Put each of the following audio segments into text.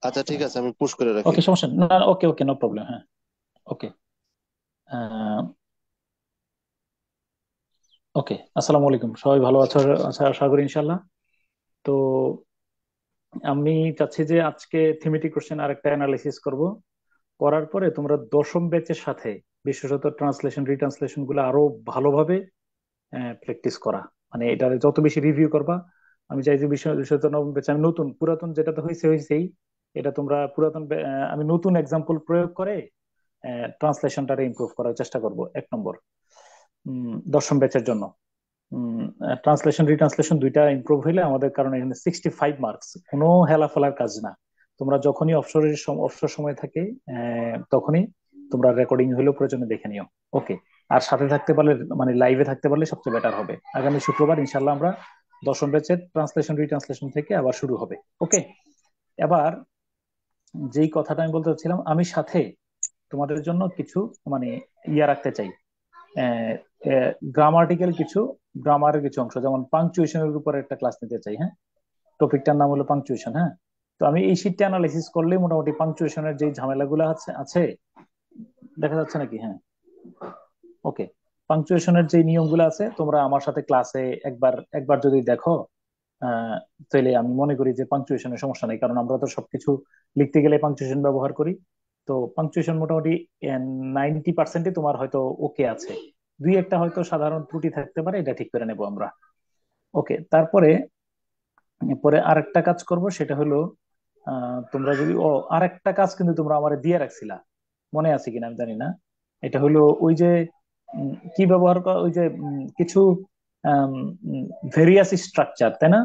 আচ্ছা ঠিক আছে, আমি পুশ করে রাখি। ওকে, সমস্যা নেই। না, ওকে ওকে, নো প্রবলেম। হ্যাঁ, ওকে। ওকে, আসসালামু আলাইকুম। সবাই ভালো আছো? আচ্ছা, আশা করি ইনশাল্লাহ। তো আমি চাচ্ছি যে আজকে থিমেটিক কোশ্চেন আরেকটা অ্যানালাইসিস করব। করার পরে তোমরা দশম ব্যাচের সাথে বিশেষত ট্রান্সলেশন রিট্রান্সলেশন গুলো আরো ভালোভাবে প্র্যাকটিস করা। মানে এটা যত বেশি রিভিউ করবা, আমি চাই যে বিষয় বিশেষত নবম ব্যাচে, আমি নতুন পুরাতন যেটা তো হয়েছে হয়েছেই, এটা তোমরা পুরাতন আমি নতুন এক্সাম্পল প্রয়োগ করে ট্রান্সলেশনটারে ইমপ্রুভ করার চেষ্টা করব, এক নম্বর। দশম ব্যাচের জন্য ট্রান্সলেশন রিট্রান্সলেশন দুইটা ইমপ্রুভ হইলে আমাদের, কারণে এখানে 65 মার্কস, কোনো হেলাফেলার কাজ না। তোমরা যখনই অবসর সময় থাকে তখনই তোমরা রেকর্ডিং হলেও প্রয়োজনে দেখে নিও। ওকে। আর সাথে থাকতে পারলে, মানে লাইভে থাকতে পারলে সবচেয়ে বেটার হবে। আগামী শুক্রবার ইনশাল্লাহ আমরা দশম ব্যাচের ট্রান্সলেশন রিট্রান্সলেশন থেকে আবার শুরু হবে। ওকে। এবার যেই কথাটা আমি বলতে চাচ্ছিলাম, আমি সাথে তোমাদের জন্য কিছু, মানে রাখতে চাই, গ্রামাটিক্যাল কিছু, গ্রামারের কিছু অংশ, যেমন পাংচুয়েশনের উপর একটা ক্লাস নিতে চাই। হ্যাঁ, টপিকটার নাম হলো পাংচুয়েশন। হ্যাঁ, তো আমি এই শীটটা অ্যানালাইসিস করলে মোটামুটি পাংচুয়েশনের যে ঝামেলাগুলো আছে আছে দেখা যাচ্ছে নাকি? হ্যাঁ, ওকে। পাংচুয়েশনের যে নিয়মগুলো আছে তোমরা আমার সাথে ক্লাসে একবার একবার যদি দেখো, আহ তাহলে আমি মনে করি যে পাংচুয়েশনের সমস্যা নেই, কারণ আমরা তো সবকিছু লিখতে গেলে পাংচুয়েশন ব্যবহার করি। তো পাংচুয়েশন মোটামুটি 90% তোমার হয়তো ওকে আছে। দুই একটা হয়তো সাধারণ ত্রুটি থাকতে পারে, এটা ঠিক করে নেবো আমরা। ওকে। তারপরে পরে আরেকটা কাজ করব, সেটা হলো তোমরা যদি আরেকটা কাজ কিন্তু তোমরা আমার দিয়ে রাখছিলা, মনে আছে কিনা আমি জানি না। এটা হলো ওই যে কি ব্যবহার করা, ওই যে কিছু ভেরিয়াস স্ট্রাকচার, তাই না?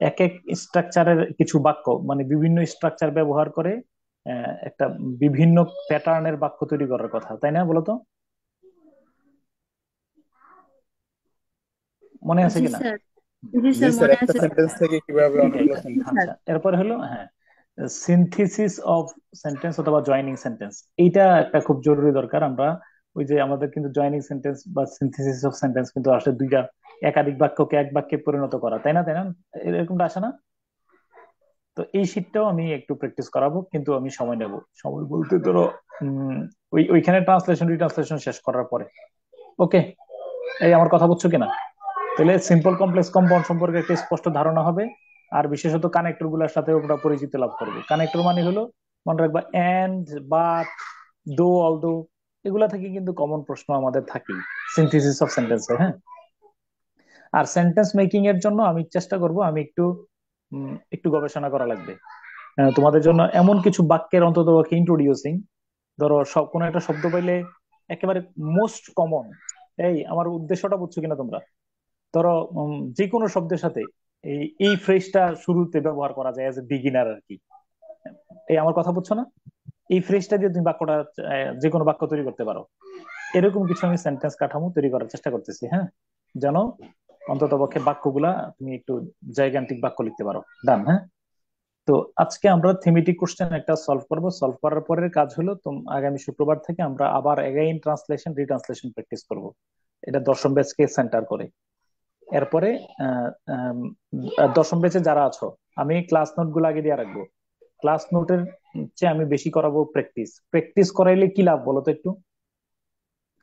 এক এক স্ট্রাকচারের কিছু বাক্য, মানে বিভিন্ন স্ট্রাকচার ব্যবহার করে একটা বিভিন্ন প্যাটার্নের বাক্য তৈরি করার কথা, তাই না? বলো তো, মনে আছে জি কিনা? স্যার। জি জি স্যার, স্যার, মনে একটা আছে স্যার। সেন্টেন্স থেকে কিভাবে এটা অনেকগুলো এটা সেন্টেন্স। স্যার। আচ্ছা, এরপরে হলো, হ্যাঁ, সিনথিসিস অফ সেন্টেন্স অথবা জয়নিং সেন্টেন্স। এইটা একটা খুব জরুরি দরকার। আমরা ওই যে আমাদের কিন্তু জয়নিং সেন্টেন্স বা সিনথিসিস অফ সেন্টেন্স কিন্তু আসলে দুইটা, একাধিক বাক্যকে এক বাক্যে পরিণত করা, তাই না? তাই না? এরকমটা আসে না? তো এই শীটটাও আমি একটু প্র্যাকটিস করাবো, কিন্তু আমি সময় নেব। সময় বলতে ধরো ওইখানে ট্রান্সলেশন রিট্রান্সলেশন শেষ করার পরে। ওকে, এই আমার কথা বুঝছো কিনা? তাহলে সিম্পল কমপ্লেক্স কম্পাউন্ড সম্পর্কে একটা স্পষ্ট ধারণা হবে। আর বিশেষত কানেক্টর গুলোর সাথে আমরা পরিচিতি লাভ করবো। কানেক্টর মানে হলো, মনে রাখবা, এন্ড, বাট, দো, অলদো, এগুলা থেকে কিন্তু কমন প্রশ্ন আমাদের থাকেই সিনথেসিস অফ সেন্টেন্সে। হ্যাঁ, আর সেন্টেন্স মেকিং এর জন্য আমি চেষ্টা করব, আমি একটু একটু গবেষণা করা লাগবে। তোমাদের জন্য এমন কিছু বাক্যের অন্তত ইন্ট্রোডিউসিং, ধরো সব কোনো একটা শব্দ পাইলে একেবারে মোস্ট কমন, এই আমার উদ্দেশ্যটা বুঝছো কিনা তোমরা? ধরো যে কোনো শব্দের সাথে এই ফ্রেজটা শুরুতে ব্যবহার করা যায় এজ এ বিগিনার আর কি। এই আমার কথা বুঝছো না? এই ফ্রেজটা দিয়ে তুমি বাক্যটা, যে কোনো বাক্য তৈরি করতে পারো। এরকম কিছু আমি সেন্টেন্স কাঠামো তৈরি করার চেষ্টা করতেছি। হ্যাঁ, যেন অন্তত পক্ষে বাক্যগুলা তুমি একটু জায়গান্তিক বাক্য লিখতে পারো। ডান। হ্যাঁ, তো আজকে আমরা থিমেটিক কোশ্চেন একটা সলভ করব। সলভ করার পরের কাজ হলো, আগামী শুক্রবার থেকে আমরা আবার এগেইন ট্রান্সলেশন রিট্রান্সলেশন প্র্যাকটিস করব, এটা দশম ব্যাচকে সেন্টার করে। এরপরে আহ, আম, দশম ব্যাচে যারা আছো, আমি ক্লাস নোট গুলো আগে দিয়ে রাখবো। ক্লাস নোটের চেয়ে আমি বেশি করাবো প্র্যাকটিস। প্র্যাকটিস করাইলে কি লাভ বলো তো একটু?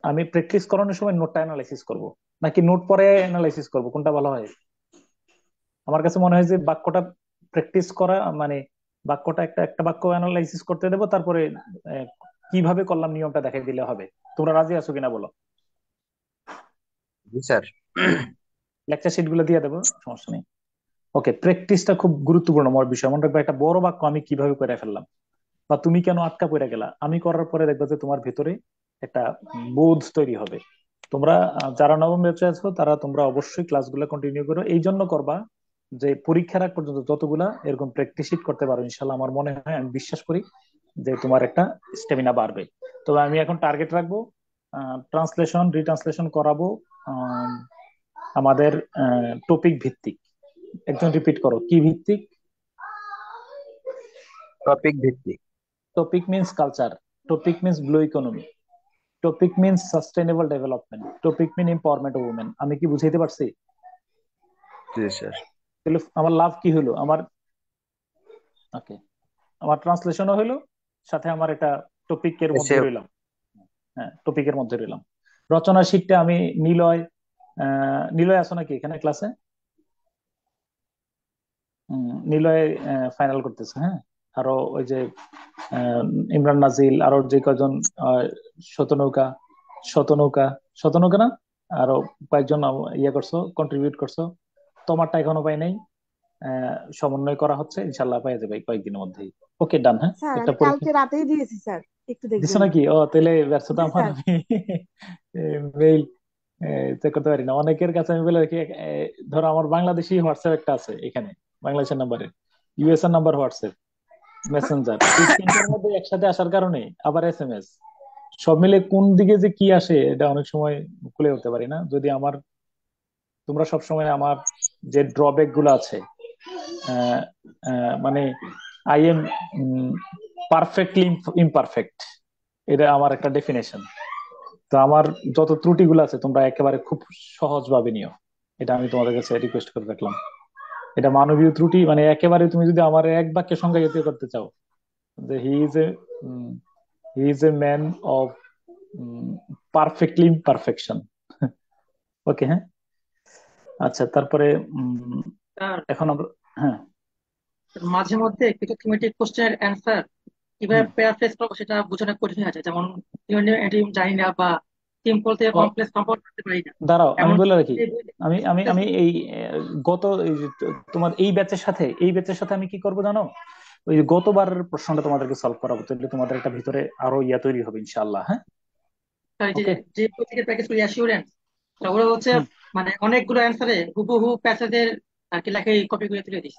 আমি প্র্যাকটিস করানোর সময় নোটটা অ্যানালাইসিস করব, নাকি নোট পরে অ্যানালাইসিস করব, কোনটা ভালো হয়? আমার কাছে মনে হয় যে বাক্যটা প্র্যাকটিস করা, মানে বাক্যটা একটা একটা বাক্য অ্যানালাইসিস করতে দেবো, তারপরে আহ, কিভাবে করলাম নিয়মটা দেখাই দিলে হবে। তোমরা রাজি আছো কিনা বলো? জি স্যার। লেকচার শিট গুলো দিয়ে দেবো, সমস্যা নেই। ওকে, প্র্যাকটিসটা খুব গুরুত্বপূর্ণ আমার বিষয়। মনে রাখবে, একটা বড় বাক্য আমি কিভাবে করে ফেললাম, বা তুমি কেন আটকা পড়ে গেলা, আমি করার পরে দেখবে যে তোমার ভেতরে একটা বোধ তৈরি হবে। তোমরা যারা নবম ব্যাচে আছো তারা তোমরা অবশ্যই ক্লাসগুলো কন্টিনিউ করো। এই জন্য করবা যে পরীক্ষার আগ পর্যন্ত যতগুলা এরকম প্র্যাকটিস শিট করতে পারো, ইনশাল্লাহ আমার মনে হয়, আমি বিশ্বাস করি যে তোমার একটা স্টেমিনা বাড়বে। তবে আমি এখন টার্গেট রাখবো, ট্রান্সলেশন রিট্রান্সলেশন করাবো আহ, আমাদের টপিক ভিত্তিক। একজন রিপিট করো, কি ভিত্তিক? টপিক ভিত্তিক। Topic means culture, topic means blue economy, topic means sustainable development, topic mean empowerment of women. আমি কি বুঝাইতে পারছি? জি স্যার। তাহলে আমার লাভ কি হলো? আমার ওকে, আমার ট্রান্সলেশনও হইলো, সাথে আমার এটা টপিকের মধ্যে এসেও রইলাম। হ্যাঁ, টপিকের মধ্যে রইলাম। রচনা শীটটা আমি নিলয়, নিলয় আছো নাকি এখানে ক্লাসে? নিলয় ফাইনাল করতেছে, হ্যাঁ। আরো ওই যে আহ, ইমরান নাজিল, আরো যে কয়জন, আহ, শতনৌকা শতনৌকা শতনৌকা না, আরো কয়েকজন ইয়ে করছো, কন্ট্রিবিউট করছো। তোমারটা এখনো পাই নাই। সমন্বয় করা হচ্ছে, ইনশাল্লাহ পাই যাবে এই কয়েকদিনের মধ্যেই। ওকে, ডান। হ্যাঁ, স্যার একটা আমি পরীক্ষা কালকে রাতেই দিয়েছি স্যার, একটু দিছো দেখবেন। নাকি? ও, তাহলে ব্যর্থতা জি আমার, স্যার। আমি মেইল চেক করতে পারি না। অনেকের কাছে আমি বলে রাখি, ধরো আমার বাংলাদেশি হোয়াটসঅ্যাপ একটা আছে এখানে, বাংলাদেশের নাম্বারে, ইউএস এর নাম্বার হোয়াটসঅ্যাপ, মেসেঞ্জার, এই তিনটার মধ্যে একসাথে আসার কারণে আবার এসএমএস, সব মিলে কোন দিকে যে কি আসে এটা অনেক সময় খুলে উঠতে পারি না। যদি আমার, তোমরা সব সময় আমার যে ড্রব্যাক গুলো আছে, আহ, মানে আই এম পারফেক্টলি ইমপারফেক্ট, এটা আমার একটা ডেফিনেশন। তো আমার যত ত্রুটিগুলো আছে তোমরা একেবারে খুব সহজভাবে নিও, এটা আমি তোমাদের কাছে রিকোয়েস্ট করে রাখলাম। এটা মানবীয় ত্রুটি, মানে একেবারে তুমি যদি আমার এক বাক্যে সংজ্ঞায়িত করতে চাও যে he is a man of perfectly imperfection. Okay, হ্যাঁ। আচ্ছা, তারপরে আর এখন আমরা, হ্যাঁ। মাঝে মধ্যে কিছু থিমেটিক কোশ্চেনের অ্যান্সার কিভাবে হুম, প্যারাফ্রেজ করবো সেটা বোঝানো কঠিন হয়ে যায়। যেমন থিওরি জানি না, বা সিম্পল থেকে ও, কমপ্লেক্স কম্পাউন্ড করতে পারি না। দাঁড়াও আমি এমন বলে রাখি। এই বই আমি আমি আমি শিখতেছি। এই গত এই যে তোমার এই ব্যাচের সাথে আমি কি করব জানো? ওই যে গতবারের প্রশ্নটা তোমাদেরকে সলভ করাবো, তাহলে তোমাদের একটা ভিতরে আরো ইয়া তৈরি হবে ইনশাআল্লাহ। হ্যাঁ, তাই যে ওকে। যে বই থেকে প্যাকেজ করি অ্যাসিওরেন্স, ওগুলো হচ্ছে হুম। মানে অনেকগুলো অ্যান্সারে হুবহু প্যাসেজের আর কি লেখা কপি করে তুলে দিস।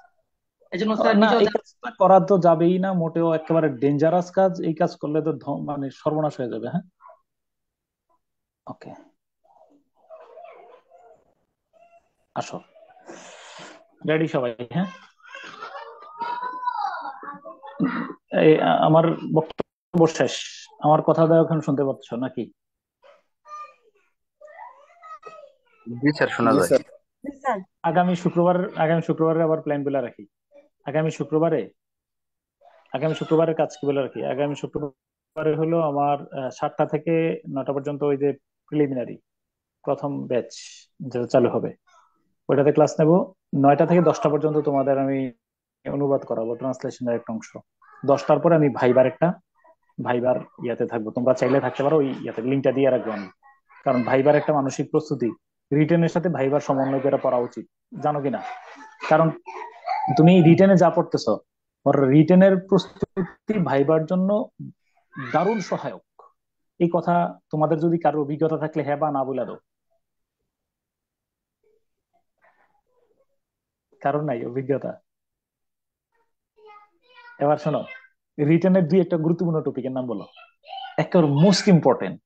এই জন্য স্যার না, নিজেও এই কাজটা করা তো যাবেই না মোটেও, একেবারে ডেঞ্জারাস কাজ। এই কাজ করলে তো মানে সর্বনাশ হয়ে যাবে। হ্যাঁ, ওকে, আসো, রেডি সবাই? হ্যাঁ, এই আমার বক্তব্য শেষ। আমার কথা দাও, এখন শুনতে পাচ্ছ নাকি? জি স্যার, শোনা জি যায়। স্যার। জি স্যার। আগামী শুক্রবারে আবার প্ল্যান বলে রাখি। আগামী শুক্রবারে আগামী শুক্রবারের কাজ কি বলে রাখি। আগামী শুক্রবারে হলো আমার 7টা থেকে 9টা পর্যন্ত ওই যে প্রিলিমিনারি প্রথম ব্যাচ যেটা চালু হবে, ওইটাতে ক্লাস নেব। 9টা থেকে 10টা পর্যন্ত তোমাদের আমি অনুবাদ করাবো, ট্রান্সলেশনের একটা অংশ। 10টার পরে আমি ভাইবার ইয়াতে থাকবো। তোমরা চাইলে থাকতে পারো, ওই ইয়াতে লিঙ্কটা দিয়ে রাখবো আমি। কারণ ভাইবার একটা মানসিক প্রস্তুতি, রিটেনের সাথে ভাইবার সমন্বয় করে পড়া উচিত, জানো কিনা? কারণ তুমি রিটেনে যা পড়তেছো, ওর রিটেনের প্রস্তুতি ভাইবার জন্য দারুণ সহায়ক। এই কথা তোমাদের যদি কারো অভিজ্ঞতা থাকলে হ্যাঁ বা না বলে দাও। কারণ নাই অভিজ্ঞতা? এবার শোনো, রিটেনের দুই একটা গুরুত্বপূর্ণ টপিকের নাম বলো, একেবারে মোস্ট ইম্পর্টেন্ট,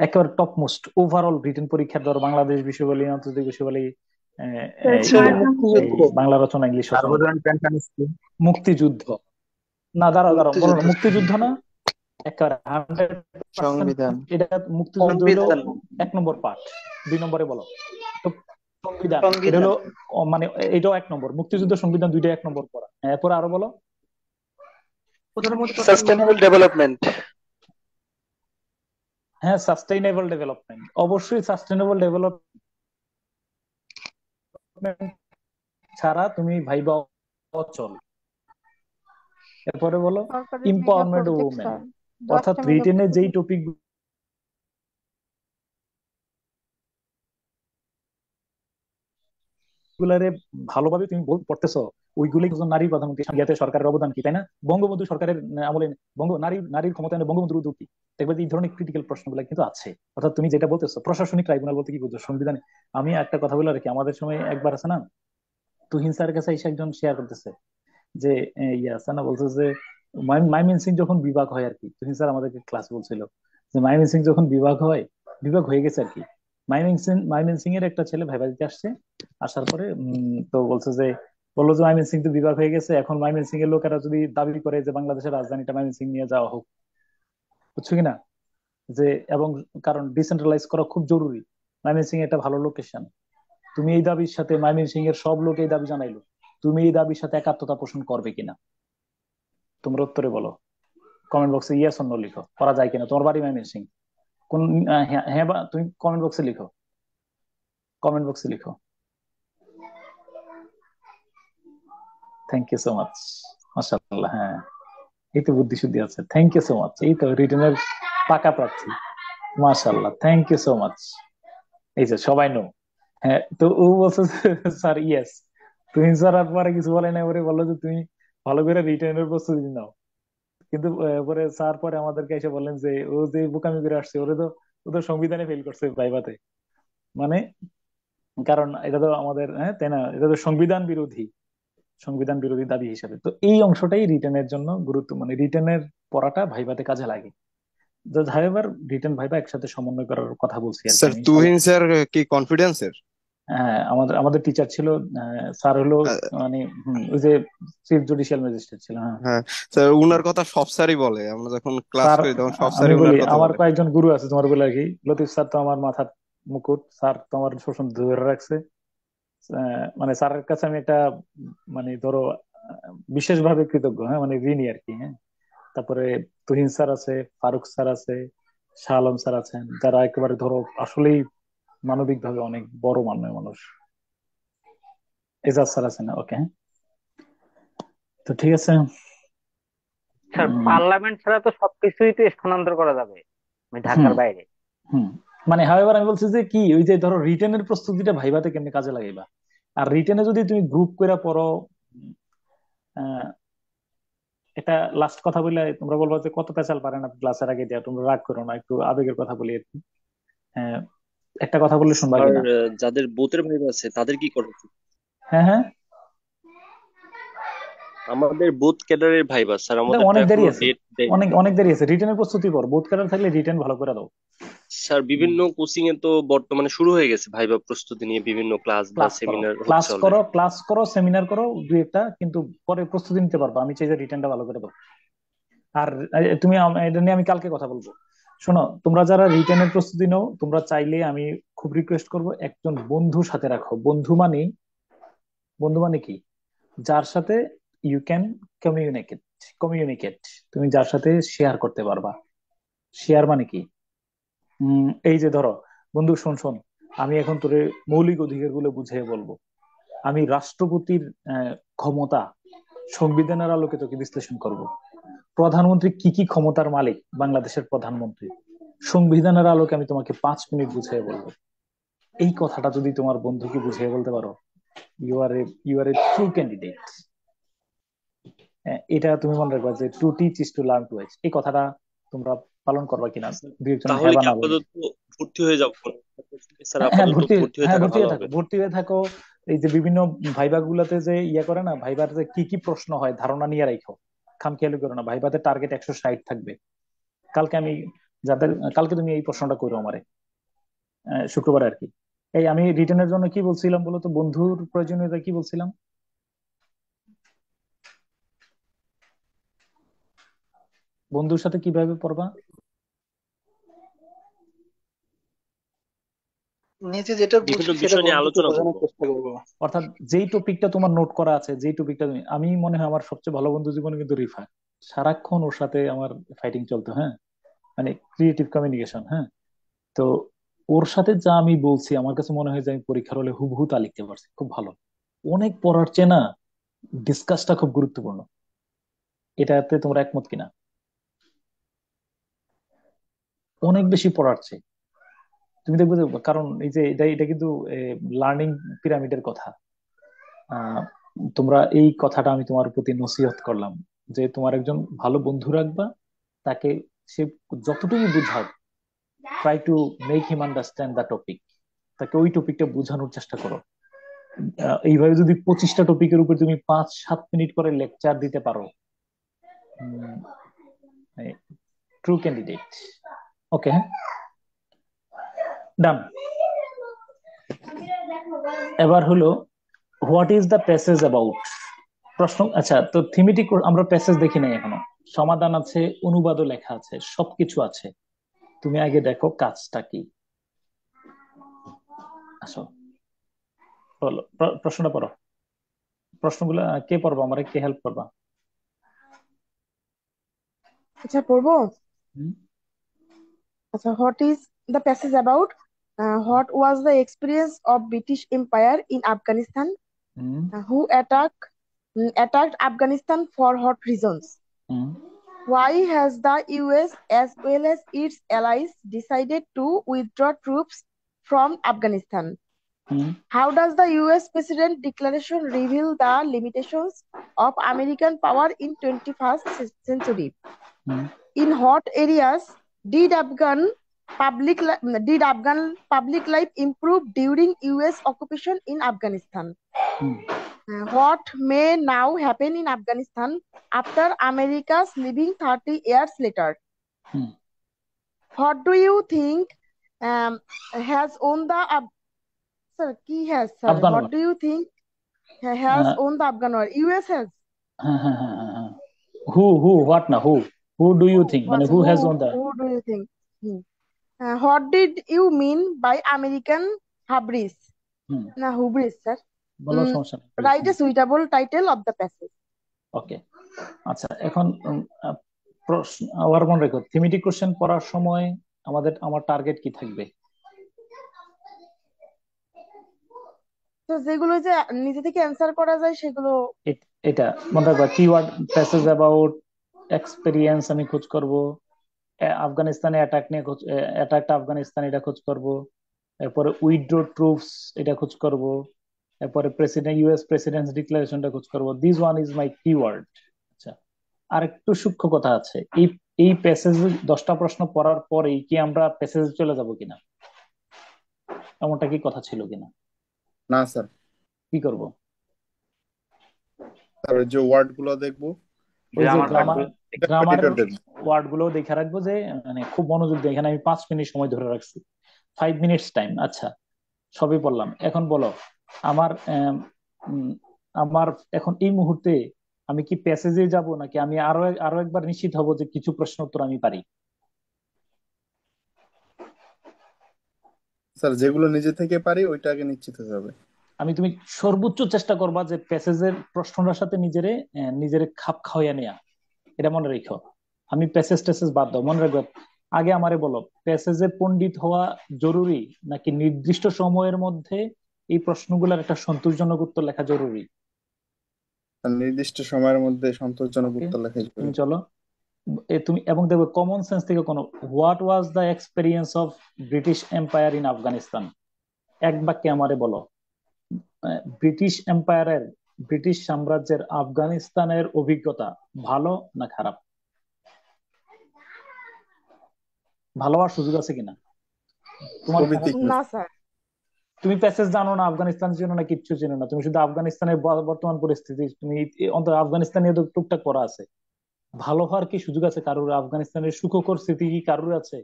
একেবারে টপ মোস্ট ওভারঅল রিটেন পরীক্ষার। ধরো বাংলাদেশ বিষয় বলি, আন্তর্জাতিক বিষয় বলি, স্যার ইয়া, স্যার, স্মার্ট এই মুক্তিযুদ্ধ। বাংলা রচনা, ইংলিশ রচনা, সার্বজনীন পেনশন স্কিম। মুক্তিযুদ্ধ। না, দাঁড়াও দাঁড়াও, বলো না, মুক্তিযুদ্ধ। মুক্তিযুদ্ধ না, একেবারে 100%। সংবিধান। এটা মুক্তিযুদ্ধ হলো সংবিধান। 1 নম্বর পার্ট। 2 নম্বরে বলো তো সংবিধান। এটা সংবিধান। হলো মানে এটাও 1 নম্বর, মুক্তিযুদ্ধ সংবিধান দুইটা 1 নম্বর পড়া। এরপরে আরো বলো। প্রধানমন্ত্রী পদটি সাস্টেনেবল ডেভেলপমেন্ট। হ্যাঁ, সাস্টেইনেবল ডেভেলপমেন্ট, অবশ্যই সাস্টেইনেবল ডেভেলপমেন্ট ছাড়া তুমি ভাইবা অচল। এরপরে বলো সরকারি mega empowerment project women. Sir, অর্থাৎ 10টা মেগা রিটেনে যেই প্রজেক্ট। টপিক গুলারে ভালোভাবে তুমি পড়তেছো, ওইগুলি একজন নারী প্রধানমন্ত্রী, ইয়াতে সরকারের অবদান কি, তাই না? বঙ্গবন্ধু সরকারের আমলে নারীর ক্ষমতায়নে বঙ্গবন্ধুর উদ্যোগ কি? দেখবে যে এই ধরনের ক্রিটিক্যাল প্রশ্নগুলো কিন্তু আছে। অর্থাৎ তুমি যেটা বলতেছো প্রশাসনিক ট্রাইব্যুনাল বলতে কি বুঝছো সংবিধানে? আমি একটা কথা বলে রাখি, আমাদের সময় একবার আছে না, তুহিন স্যারের কাছে এসে একজন শেয়ার করতেছে যে ইয়া আছে না, বলছে যে মাইমিন সিং যখন বিভাগ হয় আর কি, তুহিন স্যার আমাদেরকে ক্লাস বলছিল যে মাইমিন সিং যখন বিভাগ হয়ে গেছে আর কি। মাইমিন সিং এর একটা ছেলে ভাইবা দিতে আসছে, আসার পরে তো বলছে যে, বললো যে মাইমিন সিং তো বিভাগ হয়ে গেছে, এখন মাইমিন সিং এর লোকেরা যদি দাবি করে যে বাংলাদেশের রাজধানীটা মাইমিন সিং নিয়ে যাওয়া হোক, বুঝছো কিনা? যে এবং কারণ ডিসেন্ট্রালাইজ করা খুব জরুরি, মাইমিন সিং একটা ভালো লোকেশন। তুমি এই দাবির সাথে মাইমিন সিং এর সব লোক এই দাবি জানাইলো, তুমি এই দাবির সাথে একাত্মতা পোষণ করবে কিনা? তোমরা উত্তরে বলো, কমেন্ট বক্সে ইয়েস অন্য লিখো, করা যায় কিনা। তোমার বাড়ি ময়মনসিং, কোন হ্যাঁ হ্যাঁ বা তুমি কমেন্ট বক্সে লিখো, কমেন্ট বক্সে লিখো। থ্যাংক ইউ সো মাচ, মাশাআল্লাহ। হ্যাঁ, এই তো বুদ্ধি শুদ্ধি আছে, থ্যাংক ইউ সো মাচ। এই তো রিটেনের পাকা প্রার্থী, মাশাআল্লাহ, থ্যাংক ইউ সো মাচ। এই যে সবাই নো। হ্যাঁ, তো ও বলছে স্যার ইয়েস। তুমি স্যার আর পরে কিছু বলে না, ওরে বললো যে তুমি ভালো করে রিটেনের প্রস্তুতি নাও। কিন্তু পরে স্যার পরে আমাদেরকে এসে বললেন যে ও যে বোকামি করে আসছে, ওরে তো ও তো সংবিধানে ফেল করছে ভাইভাতে। মানে কারণ এটা তো আমাদের, হ্যাঁ তাই না, এটা তো সংবিধান বিরোধী, সংবিধান বিরোধী দাবি হিসাবে। তো এই অংশটাই রিটেনের জন্য গুরুত্ব, মানে রিটেনের পড়াটা ভাইভাতে কাজে লাগে। হাইএভার রিটেন ভাইভা একসাথে সমন্বয় করার কথা বলছি আর কি স্যার আমি, ইনশাল্লাহ। তুহিন স্যার কি কনফিডেন্সের? হ্যাঁ, আমাদের আমাদের টিচার ছিল, স্যার হলো মানে ওই যে চিফ জুডিশিয়াল ম্যাজিস্ট্রেট ছিল। হ্যাঁ হ্যাঁ স্যার, উনার কথা সব স্যারই বলে, আমরা যখন ক্লাস স্যার, করি তখন সব আমি স্যারই বলি উনার কথা আমার বলে। কয়েকজন গুরু আছে তোমার বলে আর কি। লতিফ স্যার তো আমার মাথার মুকুট, স্যার তো আমার শোষণ ধরে রাখছে। মানে স্যারের কাছে আমি একটা মানে ধরো বিশেষভাবে কৃতজ্ঞ, হ্যাঁ মানে ঋণী আর কি। হ্যাঁ, তারপরে তুহিন স্যার আছে, ফারুক স্যার আছে, শাহ আলম স্যার আছেন, যারা একেবারে ধরো আসলেই মানবিক ভাবে অনেক বড় মাননীয় মানুষ। এজাজ স্যার আছেন, ওকে। তো ঠিক আছে। স্যার উম, পার্লামেন্ট ছাড়া তো সবকিছুই তো স্থানান্তর করা যাবে মানে হুম ঢাকার বাইরে। হুম মানে হাওয়েভার আমি বলছি যে কি, ওই যে ধরো রিটেনের প্রস্তুতিটা ভাইভাতে কেমনে কাজে লাগাইবা। আর রিটেনে যদি তুমি গ্রুপ করে পড়ো, আহ, এটা লাস্ট কথা বলে তোমরা বলবো যে কত পেঁচাল পারে না ক্লাসের আগে দেওয়া, তোমরা রাগ করো না, একটু আবেগের কথা বলি আর কি। আহ, একটা কথা বললে শুনবা স্যার কিনা? যাদের বুথের ভাইবা আছে তাদের কি করা উচিত? হ্যাঁ হ্যাঁ, আমাদের বুথ ক্যাডারের ভাইবা স্যার, এটা আমাদের তো অনেক দেরি এখনো আছে, ডেট দেয়নি। অনেক অনেক দেরি আছে। রিটেনের প্রস্তুতি কর, বোধ কার্ড থাকলে রিটেন ভালো করে দাও। স্যার বিভিন্ন কোচিং এ তো বর্তমানে শুরু হয়ে গেছে ভাইবা প্রস্তুতি নিয়ে বিভিন্ন ক্লাস বা ক্লাস করো, সেমিনার ক্লাস হচ্ছে করো, অলরেডি। ক্লাস করো, সেমিনার করো দুই একটা, কিন্তু পরে প্রস্তুতি নিতে পারবা। আমি চাই যে রিটেনটা ভালো করে দাও। আর তুমি এটা নিয়ে আমি কালকে কথা বলবো। শোনো, তোমরা যারা রিটেনের প্রস্তুতি নাও, তোমরা চাইলে আমি খুব রিকোয়েস্ট করবো একজন বন্ধু সাথে রাখো। বন্ধু মানে, বন্ধু মানে কি, যার সাথে ইউ ক্যান কমিউনিকেট, কমিউনিকেট, তুমি যার সাথে শেয়ার করতে পারবা। শেয়ার মানে কি, এই যে ধরো বন্ধু শোন শোন, আমি এখন তোরে মৌলিক অধিকার গুলো বুঝিয়ে বলবো। আমি রাষ্ট্রপতির ক্ষমতা সংবিধানের আলোকে তোকে বিশ্লেষণ করব। প্রধানমন্ত্রী কি কি ক্ষমতার মালিক, বাংলাদেশের প্রধানমন্ত্রী সংবিধানের আলোকে আমি তোমাকে 5 মিনিট বুঝিয়ে বলবো। এই কথাটা যদি তোমার বন্ধুকে বুঝিয়ে বলতে পারো, you are a true candidate. এটা তুমি মনে রাখবা যে to teach is to learn twitch, এই কথাটা তোমরা পালন করবা কিনা? দুই একজন তাহলে হ্যাঁ বা কি না বলবে। আপাতত ভর্তি হয়ে যাবো? স্যার হ্যাঁ হ্যাঁ, আপাতত ভর্তি, ভর্তি হয়ে হ্যাঁ থাকা ভর্তি ভালো হয়ে থাকো, হবে। ভর্তি হয়ে থাকো। এই যে বিভিন্ন ভাইবা গুলাতে যে ইয়ে করে না, ভাইবার যে কি কি প্রশ্ন হয় ধারণা নিয়ে রাখো, খামখেয়ালি করো না। ভাইবাতে টার্গেট 160 থাকবে। কালকে আমি যাদের, কালকে তুমি এই প্রশ্নটা করো আমারে, শুক্রবার আর কি। এই আমি রিটেনের জন্য কি বলছিলাম বলো তো, বন্ধুর প্রয়োজনীয়তা কি বলছিলাম? বন্ধুর সাথে কিভাবে পড়বা? নিজে যেটা বিভিন্ন বুঝি সেটা বিষয় নিয়ে বন্ধুকে আলোচনা বোঝানোর করবো। চেষ্টা করবো। অর্থাৎ যেই টপিকটা তোমার নোট করা আছে, যেই টপিকটা তুমি, আমি মনে হয় আমার সবচেয়ে ভালো বন্ধু জীবনে কিন্তু রিফাত। সারাক্ষণ ওর সাথে আমার ফাইটিং চলতো। হ্যাঁ, মানে ক্রিয়েটিভ কমিউনিকেশন। হ্যাঁ, তো ওর সাথে যা আমি বলছি, আমার কাছে মনে হয় যে আমি পরীক্ষার হলে হুবহু তা লিখতে পারছি খুব ভালো। অনেক পড়ার চেয়ে না, ডিসকাসটা খুব গুরুত্বপূর্ণ। এটাতে তোমরা একমত কিনা? অনেক বেশি পড়ার চেয়ে তুমি দেখবে যে, কারণ এই যে এটা এটা কিন্তু লার্নিং পিরামিডের কথা। আহ, তোমরা এই কথাটা আমি তোমার প্রতি নসিহত করলাম, যে তোমার একজন ভালো বন্ধু রাখবা, তাকে সে যতটুকু বুঝাও, try to make him understand the topic, তাকে ওই টপিকটা বোঝানোর চেষ্টা করো। এইভাবে যদি 25টা টপিকের উপর তুমি 5-7 মিনিট করে লেকচার দিতে পারো, ট্রু ক্যান্ডিডেট। ওকে, ডান। এবার হলো, what is the passage about, প্রশ্ন। আচ্ছা, তো থিমেটিক আমরা প্যাসেজ দেখি নাই এখনো, সমাধান আছে, অনুবাদও লেখা আছে, সবকিছু আছে। তুমি আগে দেখো কাজটা কি। আসো, বলো, প্রশ্নটা পড়ো। প্রশ্নগুলো কে পড়বা, আমারে কে হেল্প করবা? আচ্ছা পড়বো। হুম আচ্ছা, what is the passage about? What was the experience of British Empire in Afghanistan? Hmm Who attacked Afghanistan for what reasons? Hmm Why has the US as well as its allies decided to withdraw troops from Afghanistan? Hmm How does the US President Declaration reveal the limitations of American power in 21st century? Hmm In what areas did Afghan public life improve during US occupation in Afghanistan? Hmm What may now happen in Afghanistan after America's leaving 30 years later? Hmm What do you think has won the sir? Ki has sir? Afghan What war. do you think has won the Afghan war? US has. হ্যাঁ হ্যাঁ হ্যাঁ হ্যাঁ হ্যাঁ। Who what না হু do you think, মানে What's who has won the? who do you think? Hmm. What did you mean by American hubris? Hmm Na hubris, sir. বলো, সমস্যা নেই। Write a suitable title of the passage. ওকে, আচ্ছা এখন প্রশ্ন আবার মনে রেখো, থিমেটিক কোশ্চেন পড়ার সময় আমার টার্গেট কি থাকবে? তো যেগুলো যে নিজে থেকে অ্যান্সার করা যায় সেগুলো। এটা মনে রাখবা, কিওয়ার্ড প্যাসেজ অ্যাবাউট এক্সপেরিয়েন্স আমি খোঁজ করব, আফগানিস্তানে অ্যাটাক নিয়ে অ্যাটাকটা আফগানিস্তান এটা খোঁজ করব, এরপরে উইথড্র ট্রুপস এটা খোঁজ করব, এরপরে ইউএস প্রেসিডেন্টস ডিক্লারেশনটা খোঁজ করব। This one is my keyword. আচ্ছা, আর একটু সূক্ষ্ম কথা আছে, এই প্যাসেজ 10টা প্রশ্ন পড়ার পরেই কি আমরা প্যাসেজে চলে যাব কিনা, এমনটা কি কথা ছিল কিনা? না স্যার, কি করব? স্যার ওই যে ওয়ার্ড গুলো দেখবো, ওই যে গ্রামার গ্রামার, থাকবে। গ্রামারের এডিটর দেখবো। ওয়ার্ড গুলো দেখে রাখবো, যে মানে খুব মনোযোগ দিয়ে। এখানে আমি 5 মিনিট সময় ধরে রাখছি, 5 মিনিটস টাইম। আচ্ছা, সবই বললাম, এখন বলো আমার উম, আমার এখন এই মুহূর্তে আমি কি প্যাসেজে যাব, নাকি আমি আরো একবার নিশ্চিত হব যে কিছু প্রশ্ন উত্তর আমি পারি? স্যার যেগুলো নিজে থেকে পারি ওইটা আগে নিশ্চিত হতে হবে। তুমি সর্বোচ্চ চেষ্টা করবা যে প্যাসেজের প্রশ্নটার সাথে নিজেরে খাপ খাওয়াইয়া নেয়া, এটা মনে রেখো। আমি প্যাসেজ ট্যাসেজ বাদ দাও, মনে রাখবো। আগে আমারে বলো, প্যাসেজে পণ্ডিত হওয়া জরুরি, নাকি নির্দিষ্ট সময়ের মধ্যে এই প্রশ্নগুলোর একটা সন্তোষজনক উত্তর লেখা জরুরি? আর নির্দিষ্ট সময়ের মধ্যে সন্তোষজনক ওকে, উত্তর লেখা তুমি জরুরি। চলো। তুমি এবং দেখবে কমন সেন্স থেকে কোনো, what was the experience of British empire in Afghanistan? এক বাক্যে আমারে বলো, ব্রিটিশ এম্পায়ারের, ব্রিটিশ সাম্রাজ্যের আফগানিস্তানের অভিজ্ঞতা ভালো না খারাপ? ভালো হওয়ার সুযোগ আছে কিনা তোমার? খুবই তীক্ষ্ণ। না স্যার। তুমি প্যাসেজ জানো না, আফগানিস্তান জানো না, কিচ্ছু চেনো না, তুমি শুধু আফগানিস্তানের বর্তমান পরিস্থিতি, তুমি অন্তত আফগানিস্তান নিয়ে তো টুকটাক পড়া আছে। ভালো হওয়ার কি সুযোগ আছে কারোর? আফগানিস্তানের সুখকর স্মৃতি কি কারোর আছে?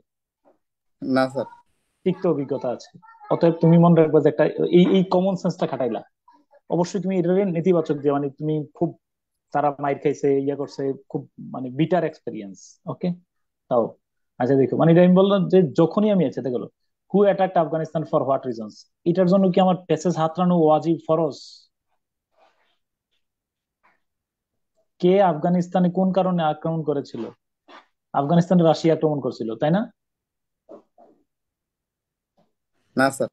না স্যার। তিক্ত অভিজ্ঞতা আছে। অতএব তুমি মনে রাখবে যে একটা এই কমন সেন্সটা খাটাইলা। অবশ্যই তুমি এটার নেতিবাচক যে মানে তুমি খুব, তারা মাইর খাইছে, ইয়া করছে, খুব মানে বিটার এক্সপেরিয়েন্স। ওকে, তাও আচ্ছা দেখো, মানে এটা আমি বললাম যে যখনই আমি আছে দেখো, who attacked Afghanistan for what reasons, এটার জন্য কি আমার প্যাসেজ হাতড়ানো ওয়াজিব ফরজ? কে আফগানিস্তানে কোন কারণে আক্রমণ করেছিল? আফগানিস্তানে রাশিয়া আক্রমণ করছিল, তাই না? না স্যার।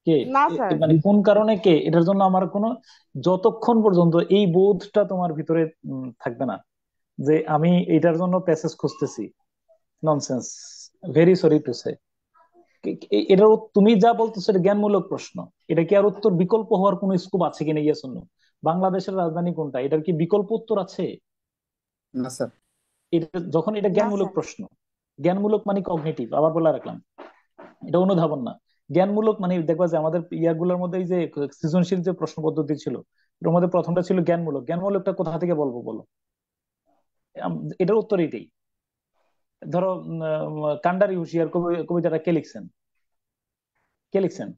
কে না স্যার। মানে কোন কারণে কে, এটার জন্য আমার কোনো, যতক্ষণ পর্যন্ত এই বোধটা তোমার ভিতরে থাকবে না যে আমি এটার জন্য প্যাসেজ খুঁজতেছি, nonsense, very sorry to say. এটার তুমি যা বলতেছো এটা জ্ঞানমূলক প্রশ্ন, এটা কি আর উত্তর বিকল্প হওয়ার কোনো স্কোপ আছে কিনা? Yes or no? বাংলাদেশের রাজধানী কোনটা, এটার কি বিকল্প উত্তর আছে? না স্যার। এটা যখন এটা না জ্ঞানমূলক স্যার। প্রশ্ন, জ্ঞানমূলক মানে কগনিটিভ, আবার বলে রাখলাম, এটা অনুধাবন না। জ্ঞানমূলক মানে দেখবা যে আমাদের ইয়ারগুলোর মধ্যে এই যে সৃজনশীল যে প্রশ্ন পদ্ধতি ছিল, এর মধ্যে প্রথমটা ছিল জ্ঞানমূলক। জ্ঞানমূলকটা কোথা থেকে বলবো বলো? এটার উত্তর এটাই। ধরো কান্ডারি হুঁশিয়ার কবিতাটা কে লিখছেন? কে লিখছেন?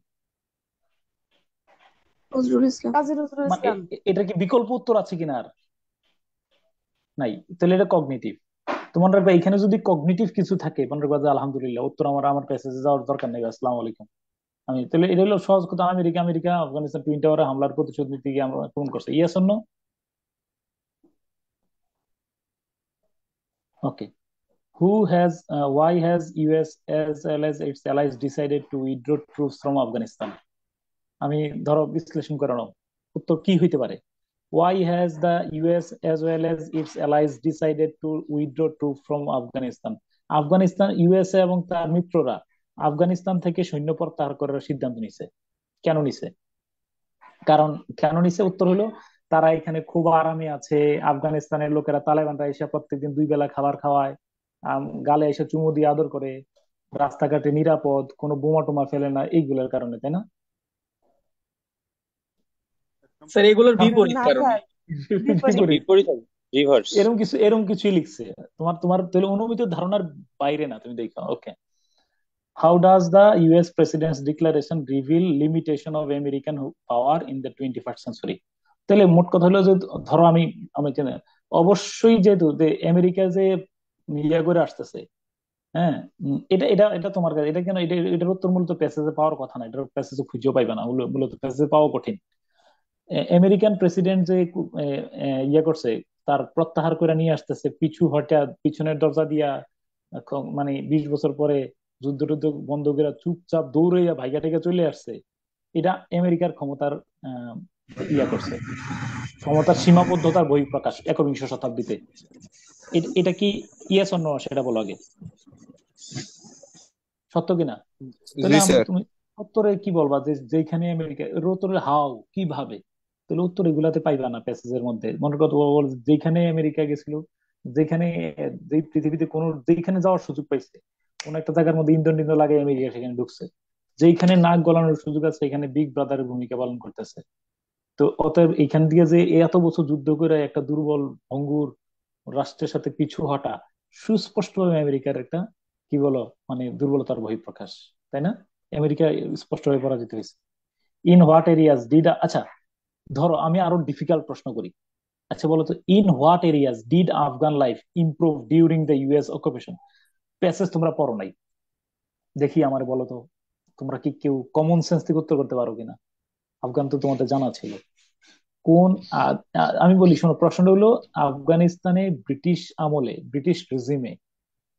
নজরুল ইসলাম। কাজী নজরুল মানে ইসলাম। এটার কি বিকল্প উত্তর আছে কিনা? আর নাই, তাহলে এটা কগনিটিভ। তো মনে রাখবে, এখানে যদি কগনিটিভ কিছু থাকে, মনে রাখবা যে আলহামদুলিল্লাহ, উত্তর আমার প্যাসেজে যাওয়ার দরকার নেই, আসসালামু আলাইকুম। আমি তাহলে এটা হলো সহজ কথা, আমেরিকা আমেরিকা আফগানিস্তান টুইন টাওয়ারে হামলার প্রতিশোধ নিতে গিয়ে আমরা আক্রমণ করছে, yes or no? Okay. Why has US as well as its allies decided to withdraw troops from Afghanistan? আমি ধরো বিশ্লেষণ করে নাও, উত্তর কি হইতে পারে? Why has the US as well as its allies decided to withdraw troops from Afghanistan? Afghanistan, USA এবং তার মিত্ররা আফগানিস্তান থেকে সৈন্য প্রত্যাহার করার সিদ্ধান্ত নিছে। কেন নিছে? কারণ কেন নিছে, উত্তর হলো তারা এখানে খুব আরামে আছে। আফগানিস্তানের লোকেরা, তালেবানরা এসে প্রত্যেকদিন 2 বেলা খাবার খাওয়ায়, গালে এসে চুমু দিয়ে আদর করে, রাস্তাঘাটে নিরাপদ, কোনো বোমা টোমা ফেলে না, এইগুলোর কারণে, তাই না? স্যার এগুলোর হ্যাঁ, বিপরীত না কারণে। স্যার, বিপরীত। বিপরীত রিভার্স। এরকম কিছুই লিখছে। তোমার তোমার তাহলে অনুমিত ধারণার বাইরে না, তুমি দেখো। ওকে। How does the US President's declaration reveal limitation of American power in the 21st century? তাহলে মোট কথা হলো যে, ধরো আমি আমি কেন, অবশ্যই যেহেতু যে আমেরিকা যে ইয়া করে আসতেছে, হ্যাঁ, এটা এটা এটা তোমার কাছে, এটা কেন, এটার উত্তর মূলত প্যাসেজে পাওয়ার কথা না, এটার প্যাসেজে খুঁজেও পাইবে না, মূলত প্যাসেজে পাওয়া কঠিন। আমেরিকান প্রেসিডেন্ট যে ইয়ে করছে, তার প্রত্যাহার করে নিয়ে আসতেছে পিছু হটা, পিছনের দরজা দিয়া, মানে 20 বছর পরে যুদ্ধ টুদ্ধ বন্ধ করে চুপচাপ দৌড়াইয়া ভাইগা টেকে চলে আসছে। এটা আমেরিকার ক্ষমতার আহ, ইয়া করছে, ক্ষমতার সীমাবদ্ধতার বহিঃপ্রকাশ 21 শতাব্দীতে। এটা কি ইয়েস অর নো সেটা বলো আগে, সত্য কিনা? তাহলে জি আমি, স্যার। তুমি উত্তরে কি বলবা যে যেখানে আমেরিকা, এর উত্তরে হাউ, কিভাবে? তাহলে উত্তর এগুলাতে পাইবা না প্যাসেজের মধ্যে। মনে করো যেখানে আমেরিকা গেছিল, যেখানে, যে পৃথিবীতে কোন, যেখানে যাওয়ার সুযোগ পাইছে, কোন একটা জায়গার মধ্যে ইন্ধন টিন্ধন লাগে আমেরিকা সেখানে ঢুকছে। যেখানে নাক গলানোর সুযোগ আছে এখানে বিগ ব্রাদারের ভূমিকা পালন করতেছে। তো অতএব এইখান দিয়ে যে এত বছর যুদ্ধ করে একটা দুর্বল ভঙ্গুর রাষ্ট্রের সাথে পিছু হটা, সুস্পষ্টভাবে আমেরিকার একটা, কি বলো, মানে দুর্বলতার বহিঃপ্রকাশ, তাই না? আমেরিকা স্পষ্টভাবে পরাজিত হয়েছে। ইন হোয়াট এরিয়াস ডিড, আচ্ছা ধরো আমি আরো ডিফিকাল্ট প্রশ্ন করি। আচ্ছা বলো তো, in what areas did Afghan life improve during the US occupation? Passage তোমরা পড়ো নাই, দেখি আমার বলো তো, তোমরা কি কেউ কমন সেন্স থেকে উত্তর করতে পারো কিনা? আফগান তো তোমাদের জানা ছিল। কোন আমি বলি, শোনো, প্রশ্নটা হলো আফগানিস্তানে ব্রিটিশ আমলে, ব্রিটিশ রেজিমে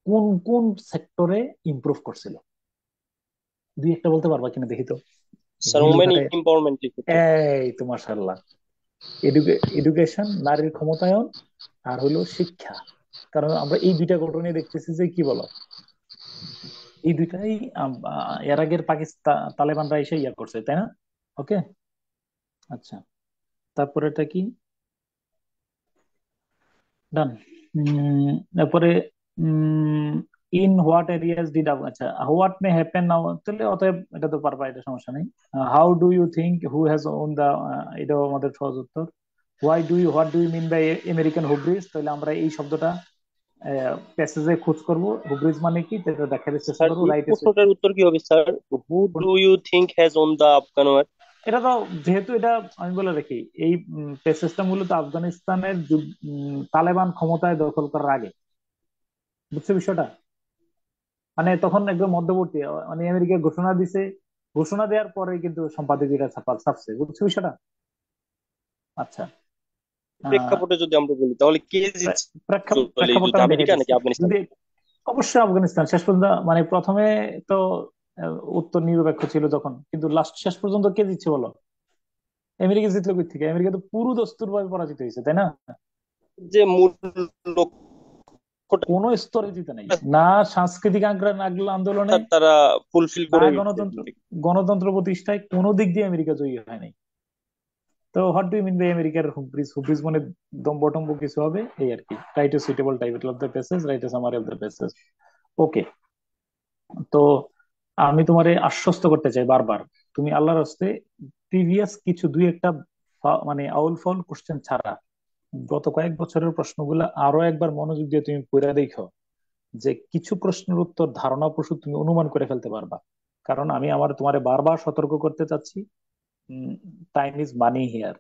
কোন কোন সেক্টরে ইমপ্রুভ করছিল? দুই একটা বলতে পারবা কিনা দেখি তো, স্যার ঘিলু ওমেন খাটে। এম্পাওয়ারমেন্ট। এই তো মাশাআল্লাহ, এডুকেশন, নারীর ক্ষমতায়ন, আর হলো শিক্ষা। কারণ আমরা এই দুইটা ঘটনায় দেখতেছি যে, কি বলো, এই দুইটাই এর আগের পাকিস্তান তালেবানরা এসে ইয়া করছে, তাই না? ওকে, আচ্ছা, তারপরে এটা কি, ডান। তারপরে ইন হোয়াট এরিয়াস ডিড, আচ্ছা, হোয়াট মে হ্যাপেন নাও, তাহলে অতএব এটা তো পারবা, এটা সমস্যা নেই। How do you think who has won the, এটাও আমাদের সহজ উত্তর। What do you mean by American hubris? তাহলে আমরা এই শব্দটা প্যাসেজে খোঁজ করব, হুব্রিজ মানে কি এটা দেখার চেষ্টা স্যার করবো। এই রাইট, প্রশ্নটার উত্তর কি হবে sir? Who do you think has won the Afghan war? এটা তো, যেহেতু এটা আমি বলে রাখি, এই প্যাসেজটা মূলত আফগানিস্তানের তালেবান ক্ষমতায় দখল করার আগে, বুঝছো বিষয়টা? মানে তখন একদম মধ্যবর্তী, মানে আমেরিকা ঘোষণা দিছে, ঘোষণা দেওয়ার পরে কিন্তু সম্পাদকীয়টা ছাপছে, বুঝছো বিষয়টা? আচ্ছা, আহ প্রেক্ষাপটে যদি আমরা বলি তাহলে কে জিতছে এই প্রেক্ষাপটটা যুদ্ধে, আমি আমেরিকা নাকি দেখাইতেছি। আফগানিস্তান? যদি, অবশ্যই আফগানিস্তান শেষ পর্যন্ত, মানে প্রথমে তো উত্তর নিরপেক্ষ ছিল যখন, কিন্তু লাস্ট শেষ পর্যন্ত কে জিতছে বলো? আমেরিকা জিতলো কই থেকে? আমেরিকা তো পুরো দস্তুর ভাবে পরাজিত হয়েছে, তাই না? যে মূল লক্ষ্যটা কোন স্তরে জিতে নাই, না সাংস্কৃতিক আন্দোলনে, স্যার তারা ফুলফিল না করে গেছে। গণতন্ত্র, গণতন্ত্র প্রতিষ্ঠায়, কোনো দিক দিয়ে আমেরিকা জয়ী হয় নাই। তো হোয়াট ডু মিন বাই আমেরিকার হুব্রিজ? হুব্রিজ মানে দম্বটম্ব কিছু হবে, এই আর কি। Write a suitable title of the passage, write a summary of the passage. Okay. তো আমি তোমারে আশ্বস্ত করতে চাই বারবার, তুমি আল্লাহর হস্তে প্রিভিয়াস কিছু দুই একটা মানে আউল ফাউল কোশ্চেন ছাড়া গত কয়েক বছরের প্রশ্নগুলো আরো একবার মনোযোগ দিয়ে তুমি পড়ে দেখো, যে কিছু প্রশ্নের উত্তর ধারণা প্রসূত তুমি অনুমান করে ফেলতে পারবা। কারণ আমি তোমারে বারবার সতর্ক করতে চাচ্ছি, time is money here,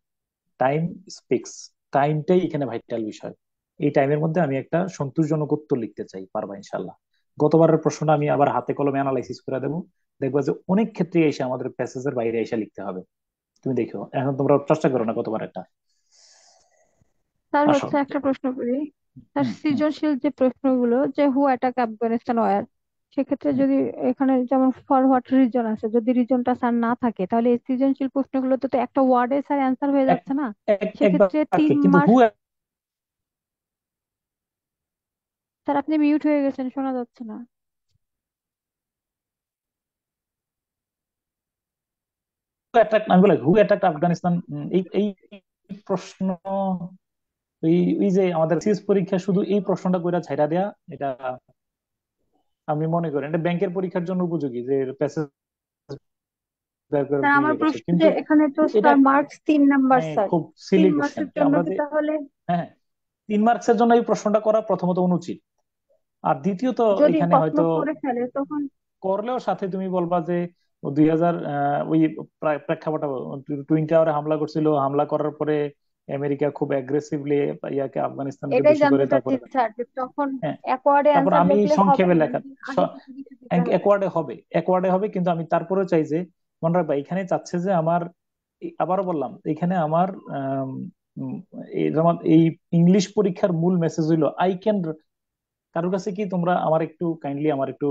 time speaks, টাইমটাই এখানে ভাইটাল বিষয়। এই টাইমের মধ্যে আমি একটা সন্তোষজনক উত্তর লিখতে চাই, পারবা ইনশাল্লাহ? গতবারের প্রশ্নটা আমি আবার হাতে কলমে অ্যানালাইসিস করে দেবো, দেখবা যে অনেক ক্ষেত্রে এসে আমাদের প্যাসেজের বাইরে এসে লিখতে হবে। তুমি দেখো, এখন তোমরা চেষ্টা করো না গতবার একটা। স্যার আসো। হচ্ছে একটা প্রশ্ন করি। স্যার হুম হুম সৃজনশীল যে প্রশ্নগুলো, যে হু অ্যাটাক আফগানিস্তান ওয়ার, সেক্ষেত্রে হুম। যদি এখানে যেমন ফর হোয়াট রিজন আছে, যদি রিজনটা স্যার না থাকে, তাহলে এই সৃজনশীল প্রশ্নগুলোতে তো একটা ওয়ার্ডে স্যার অ্যান্সার হয়ে এক যাচ্ছে না? এক সেক্ষেত্রে তিন বাক্যে কিন্তু হু মার্কস। স্যার আপনি মিউট হয়ে গেছেন, শোনা যাচ্ছে না। অ্যাটাক, আমি বলি হু অ্যাটাক আফগানিস্তান। এই এই প্রশ্ন, ওই ওই যে আমাদের সিএস পরীক্ষা শুধু এই প্রশ্নটা কইরা ছাইড়া দেয়া, এটা আমি মনে করি এটা ব্যাংকের পরীক্ষার জন্য উপযোগী, যে প্যাসেজ বের করে স্যার আমার দিয়ে গেছে, প্রশ্ন কিন্তু যে এখানে তো এটা স্যার মার্কস 3 নাম্বার মানে স্যার। খুব তিন সিলি কোশ্চেন মার্কসের জন্য আমরা কি যে। তাহলে হ্যাঁ, 3 মার্কসের জন্য এই প্রশ্নটা করা প্রথমত অনুচিত। আর দ্বিতীয়ত যদি এখানে কখনো হয়তো করে ফেলে তখন? করলেও সাথে তুমি বলবা যে ও 2000 ওই প্রেক্ষাপট, টুইন টাওয়ারে হামলা করছিল, হামলা করার পরে আমেরিকা খুব অ্যাগ্রেসিভলি ইয়াকে আফগানিস্তানকে এটাই দোষী করে, জানতে চাচ্ছি তারপরে। স্যার, যে তখন হ্যাঁ, অ্যাকওয়ার্ডে তারপর অ্যান্সার আমি লিখলে হবে সংক্ষেপে লেখা, নাকি আগে থেকে কিছু দিতে হবে? একওয়ার্ডে হবে, একওয়ার্ডে হবে, কিন্তু আমি তারপরেও চাই যে, মনে রাখবা এখানে চাচ্ছে যে আমার, আবারও বললাম এখানে আমার উম, যেমন এই ইংলিশ পরীক্ষার মূল মেসেজ হইলো আই ক্যান। কারোর কাছে কি তোমরা আমার একটু কাইন্ডলি আমার একটু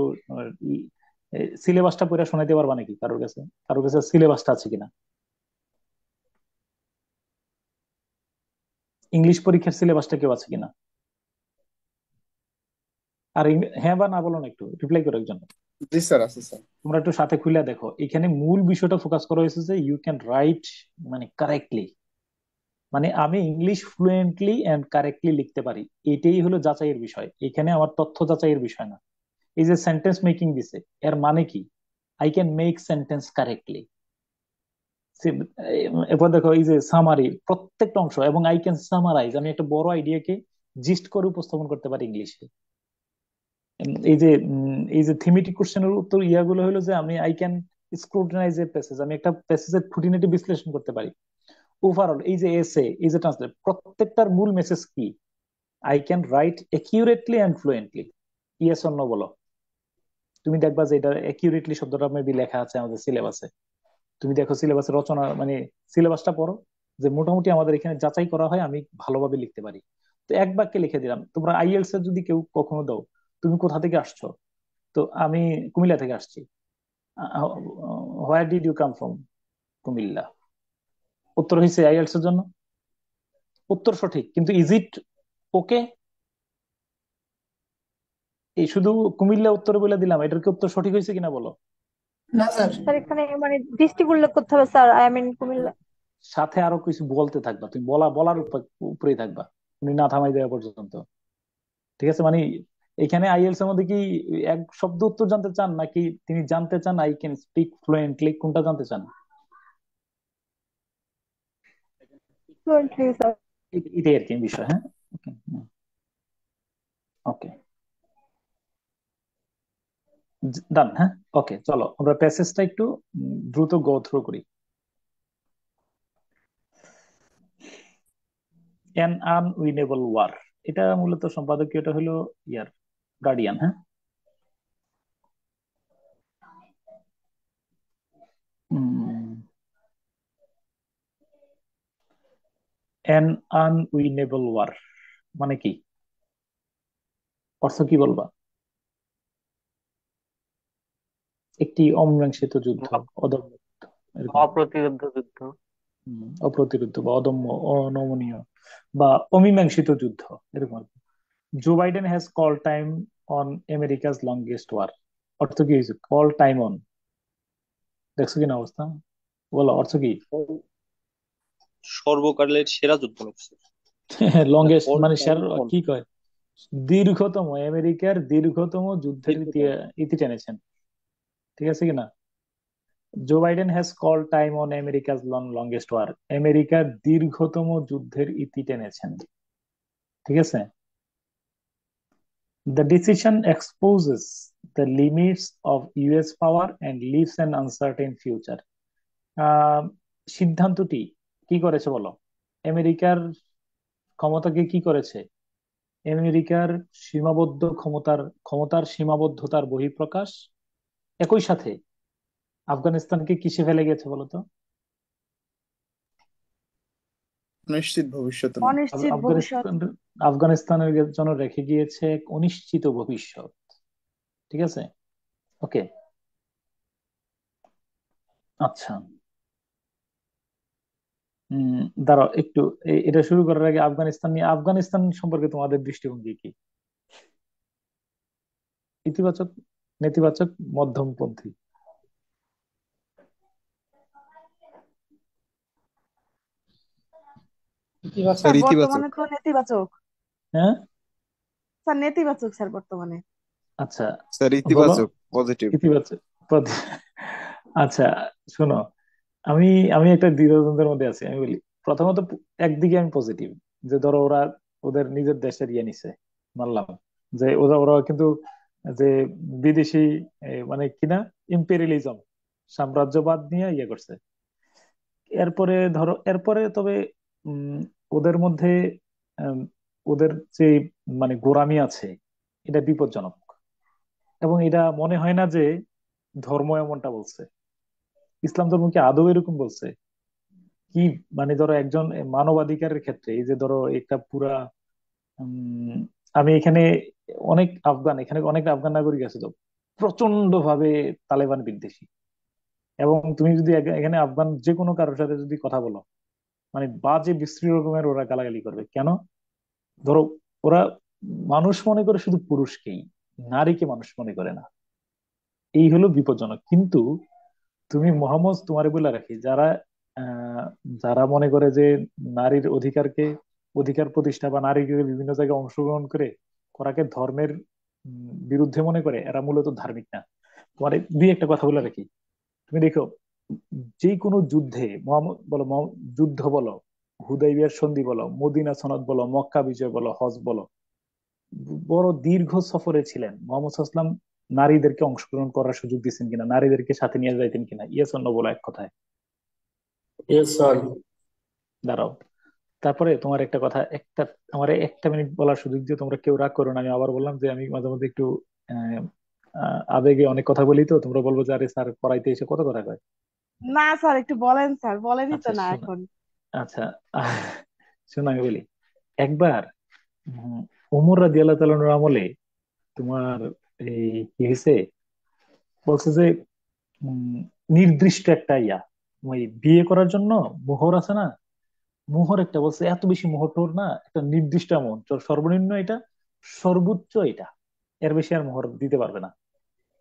সিলেবাসটা পড়ে শোনাইতে পারবা নাকি? কারোর কাছে সিলেবাসটা আছে কিনা? ইংলিশ পরীক্ষার সিলেবাসটা কেউ আছে কিনা? আর হ্যাঁ বা না বলো না, একটু রিপ্লাই করো একজন। জি স্যার, আছে স্যার। তোমরা একটু সাথে খুলে দেখো, এখানে মূল বিষয়টা ফোকাস করা হয়েছে যে ইউ ক্যান রাইট, মানে কারেক্টলি, মানে আমি ইংলিশ ফ্লুয়েন্টলি এন্ড কারেক্টলি লিখতে পারি, এটাই হলো যাচাইয়ের বিষয়। এখানে আমার তথ্য যাচাইয়ের বিষয় না। এই যে সেন্টেন্স মেকিং দিছে, এর মানে কি? I can make sentence correctly. এরপর দেখো এই যে সামারি, প্রত্যেকটা অংশ, এবং আই ক্যান সামারাইজ, আমি একটা বড় আইডিয়াকে জিস্ট করে উপস্থাপন করতে পারি ইংলিশে। এই যে থিমেটিক কোশ্চেনের উত্তর ইয়াগুলো হলো যে আমি I can scrutinise a passage, আমি একটা প্যাসেজের খুঁটিনাটি বিশ্লেষণ করতে পারি। ওভারঅল এই যে এসে, এই যে ট্রান্সলেট, প্রত্যেকটার মূল মেসেজ কি? I can write accurately and fluently. Yes or no বলো। তুমি দেখবা যে এটা একিউরেটলি শব্দটা মেবি লেখা আছে আমাদের সিলেবাসে। তুমি দেখো সিলেবাসের রচনা, মানে সিলেবাসটা পড়ো, যে মোটামুটি আমাদের এখানে যাচাই করা হয় আমি ভালোভাবে লিখতে পারি। তো এক বাক্যে লিখে দিলাম। তোমরা আইএলস এর যদি কেউ কখনো দাও, তুমি কোথা থেকে আসছো? তো আমি কুমিল্লা থেকে আসছি। Where did you come from? Comilla. উত্তর হয়েছে আইএলস এর জন্য উত্তর সঠিক, কিন্তু ইজ ইট ওকে? এই শুধু কুমিল্লা উত্তর বলে দিলাম, এটার কি উত্তর সঠিক হয়েছে কিনা বলো? না স্যার। স্যার এখানে মানে ডিস্ট্রিক্ট উল্লেখ করতে হবে স্যার, আই মিন কুমিল্লা। সাথে আরো কিছু বলতে থাকবা, তুমি বলার উপরেই থাকবা, তুমি না থামাই দেওয়া পর্যন্ত। ঠিক আছে, মানে এখানে আইএলস এর মধ্যে কি এক শব্দ উত্তর জানতে চান, নাকি তিনি জানতে চান আই ক্যান স্পিক ফ্লুয়েন্টলি, কোনটা জানতে চান? Fluently sir. এটাই আর কি বিষয়। হ্যাঁ, ওকে, ওকে, ডান। হ্যাঁ, ওকে, চলো আমরা প্যাসেজটা একটু দ্রুত গো থ্রু করি। অ্যান আনউইনেবল ওয়ার, এটা মূলত সম্পাদকীয়টা হলো ইয়ার গার্ডিয়ান। হ্যাঁ, অ্যান আনউইনেবল ওয়ার মানে কি? অর্থ কি বলবা? একটি অমীমাংসিত যুদ্ধ, অদম্য যুদ্ধ, এরকম। অপ্রতিরোধ্য যুদ্ধ। অপ্রতিরোধ্য বা অদম্য, অনমনীয় বা অমীমাংসিত যুদ্ধ, এরকম আর কি। Joe Biden has call time on America's longest war. অর্থ কি হয়েছে কল টাইম অন? দেখছো কিনা অবস্থা, বলো অর্থ কি? সর্বকালের সেরা যুদ্ধ নাকি? লংগেস্ট অল মানে টাইম অন, কি কয়, দীর্ঘতম, আমেরিকার দীর্ঘতম যুদ্ধের দীর্ঘতম। ইতি টেনেছেন। ঠিক আছে কিনা? Joe Biden has call time on America's longest war, আমেরিকার দীর্ঘতম যুদ্ধের ইতি টেনেছেন। ঠিক আছে। The decision exposes the limits of US power and leaves an uncertain future. আহ, সিদ্ধান্তটি কি করেছে বলো? আমেরিকার ক্ষমতাকে কি করেছে? আমেরিকার ক্ষমতার সীমাবদ্ধতার বহিঃপ্রকাশ, একই সাথে আফগানিস্তানকে কিসে ফেলে গেছে বলতো? নিশ্চিত ভবিষ্যৎ না। অনিশ্চিত ভবিষ্যৎ। আফগানিস্তানের জন্য রেখে গিয়েছে এক অনিশ্চিত ভবিষ্যৎ। ঠিক আছে, ওকে। আচ্ছা, দাঁড়াও একটু, এটা শুরু করার আগে আফগানিস্তান সম্পর্কে তোমাদের দৃষ্টিভঙ্গি কি? ইতিবাচক, নেতিবাচক, মধ্যমপন্থী? ইতিবাচক। স্যার ইতিবাচক। বর্তমানে তো নেতিবাচক। হ্যাঁ, স্যার নেতিবাচক স্যার বর্তমানে। আচ্ছা স্যার বলো। ইতিবাচক, পজিটিভ। ইতিবাচক, আচ্ছা শোনো, আমি আমি একটা দ্বিধাদ্বন্দ্বের মধ্যে আছি। আমি বলি, প্রথমত একদিকে আমি পজিটিভ, যে ধরো ওরা ওদের নিজের দেশের ইয়ে নিছে, মানলাম যে ওরা কিন্তু যে বিদেশি মানে কিনা ইম্পেরিয়ালিজম, সাম্রাজ্যবাদ নিয়ে ইয়ে করছে। এরপরে তবে উম, ওদের মধ্যে উম, ওদের যে মানে গোঁড়ামি আছে, এটা বিপজ্জনক। এবং এটা মনে হয় না যে ধর্ম এমনটা বলছে। ইসলাম ধর্ম কি আদৌ এরকম বলছে? কি মানে ধরো একজন মানবাধিকারের ক্ষেত্রে, এই যে ধরো একটা পুরা উম, আমি এখানে এখানে অনেক আফগান নাগরিক আছে, তো প্রচন্ড ভাবে তালেবান বিদ্বেষী। এবং তুমি যদি এখানে আফগান যে কোনো কারোর সাথে যদি কথা বলো, মানে বাজে বিশ্রী রকমের ওরা গালাগালি করবে। কেন? ধরো ওরা মানুষ মনে করে শুধু পুরুষকেই, নারীকে মানুষ মনে করে না। এই হলো বিপজ্জনক। কিন্তু তুমি মোহাম্মদ, তোমারে বলে রাখি, আহ, যারা মনে করে যে নারীর অধিকার প্রতিষ্ঠা বা নারীকে বিভিন্ন জায়গায় অংশগ্রহণ করে করাকে ধর্মের বিরুদ্ধে মনে করে, এরা মূলত ধার্মিক না। তোমার দুই একটা কথা বলে রাখি, তুমি দেখো যে কোনো যুদ্ধে মোহাম্মদ বলো, যুদ্ধ বলো, হুদাইবিয়ার সন্ধি বলো, মদিনা সনদ বলো, মক্কা বিজয় বলো, হজ বলো, বড় দীর্ঘ সফরে ছিলেন মোহাম্মদ সাল্লাল্লাহু আলাইহি ওয়াসাল্লাম, নারীদেরকে অংশগ্রহণ করার সুযোগ দিচ্ছেন কিনা, নারীদেরকে সাথে নিয়ে যাইতেন কিনা? ইয়েস অর নো বলো এক কথায়। Yes sir. দাঁড়াও, তারপরে তোমার একটা কথা, আমার একটা মিনিট বলার সুযোগ দিয়ে তোমরা কেউ রাগ করো না। আমি আবার বললাম যে আমি মাঝে মধ্যে একটু আহ, আবেগে অনেক কথা বলি, তো তোমরা বলবো যে আরে স্যার পড়াইতে এসে কত কথা কয়। না স্যার একটু বলেন স্যার, বলেনই তো আচ্ছা না শোনো, এখন। আচ্ছা আহ, শোনো আমি বলি, একবার উম, ওমর রাদিয়াল্লাহু তাআলার আমলে তোমার এই কি হয়েছে, বলছে যে উম, নির্দিষ্ট একটা ওই বিয়ে করার জন্য মোহর আছে না, মোহর একটা বলছে এত বেশি মোহর টোর না, একটা নির্দিষ্ট অ্যামাউন্ট, সর্বনিম্ন এটা, সর্বোচ্চ এটা, এর বেশি আর মোহর দিতে পারবে না।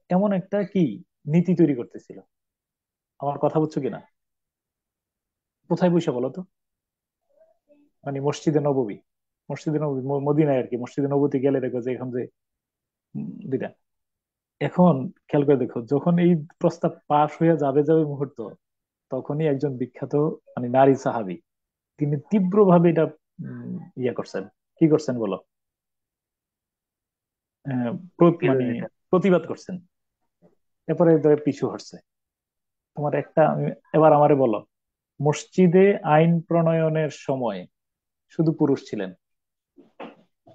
এমন একটা কি নীতি তৈরি করতেছিল। আমার কথা বুঝছো কিনা? কোথায় বসে বলো তো? মানে মসজিদে নববী মদিনায় আর কি, মসজিদে নববীতে গেলে দেখো যে এখন যে দুইটা, এখন খেয়াল করে দেখো, যখন এই প্রস্তাব পাশ হয়ে যাবে মুহূর্ত, তখনই একজন বিখ্যাত মানে নারী সাহাবী, তিনি তীব্রভাবে এটা ইয়ে করছেন। কি করছেন বলো? মানে বিরোধিতা। প্রতিবাদ করছেন। এরপরে এদের পিছু হটছে। তোমার একটা এবার আমারে বলো, মসজিদে আইন প্রণয়নের সময় শুধু পুরুষ ছিলেন,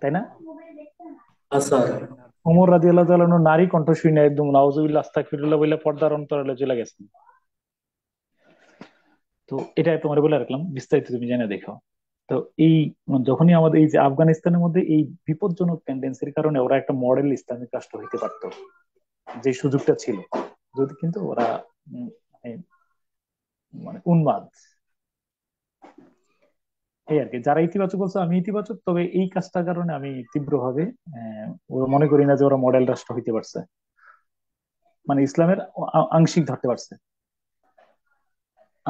তাই না? হ্যাঁ স্যার। ওমর রাদিয়াল্লাহু তাআলা আনহু নারী কণ্ঠ শুনে একদম নাউজুবিল্লাহ আস্তাগফিরুল্লাহ বলে পর্দার অন্তরালে চলে গেছেন। তো এটা তোমার বলে রাখলাম, বিস্তারিত তুমি জেনে দেখো। তো এই যখনই আমাদের এই যে আফগানিস্তানের মধ্যে এই বিপজ্জনক টেন্ডেন্সির কারণে ওরা একটা মডেল ইসলামিক রাষ্ট্র হইতে পারতো, যে সুযোগটা ছিল, যদি কিন্তু ওরা মানে মানে উন্মাদ। এই আর কি, যারা ইতিবাচক বলছে আমি ইতিবাচক, তবে এই কাজটার কারণে আমি তীব্রভাবে ওরা মনে করি না যে ওরা মডেল রাষ্ট্র হইতে পারছে, মানে ইসলামের আংশিক ধরতে পারছে।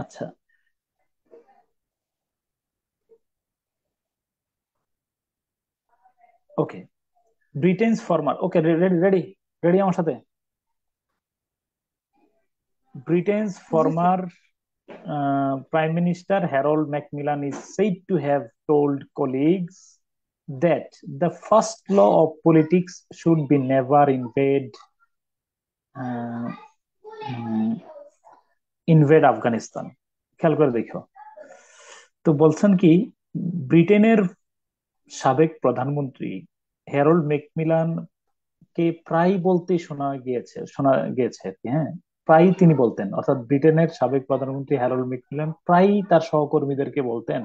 আচ্ছা, okay, Britain's former, okay ready ready ready আমার সাথে। ব্রিটেনস জি sir. Former Prime Minister Harold Macmillan is said to have told colleagues that the first law of politics should be never uh, mm, invade Afghanistan. খেয়াল করে দেখো, তো বলছেন কি, ব্রিটেনের সাবেক প্রধানমন্ত্রী হ্যারল্ড ম্যাকমিলান কে প্রায় বলতে শোনা গিয়েছে আর কি, হ্যাঁ, প্রায় তিনি বলতেন, অর্থাৎ ব্রিটেনের সাবেক প্রধানমন্ত্রী হ্যারল্ড ম্যাকমিলান প্রায় তার সহকর্মীদেরকে বলতেন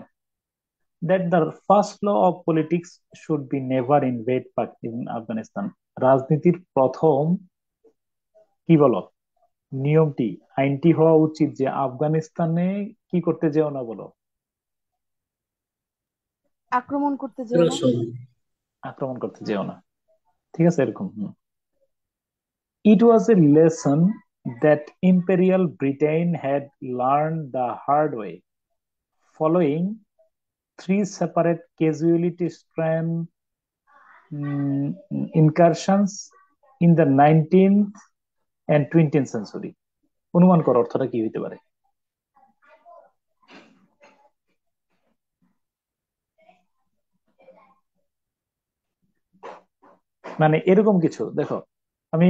that the first law of politics should be never invade in Afghanistan. রাজনীতির প্রথম কি বলো নিয়মটি, আইনটি হওয়া উচিত যে আফগানিস্তানে কি করতে যেও না, বলো আক্রমণ করতে যেও না। aggression, আক্রমণ করতে যেও না, ঠিক আছে এরকম। It was a lesson that Imperial Britain had learned the hard way, following three separate casualty-stricken incursions in the 19th and 20th century. অনুমান করো অর্থটা কি হইতে পারে? মানে এরকম কিছু, দেখো আমি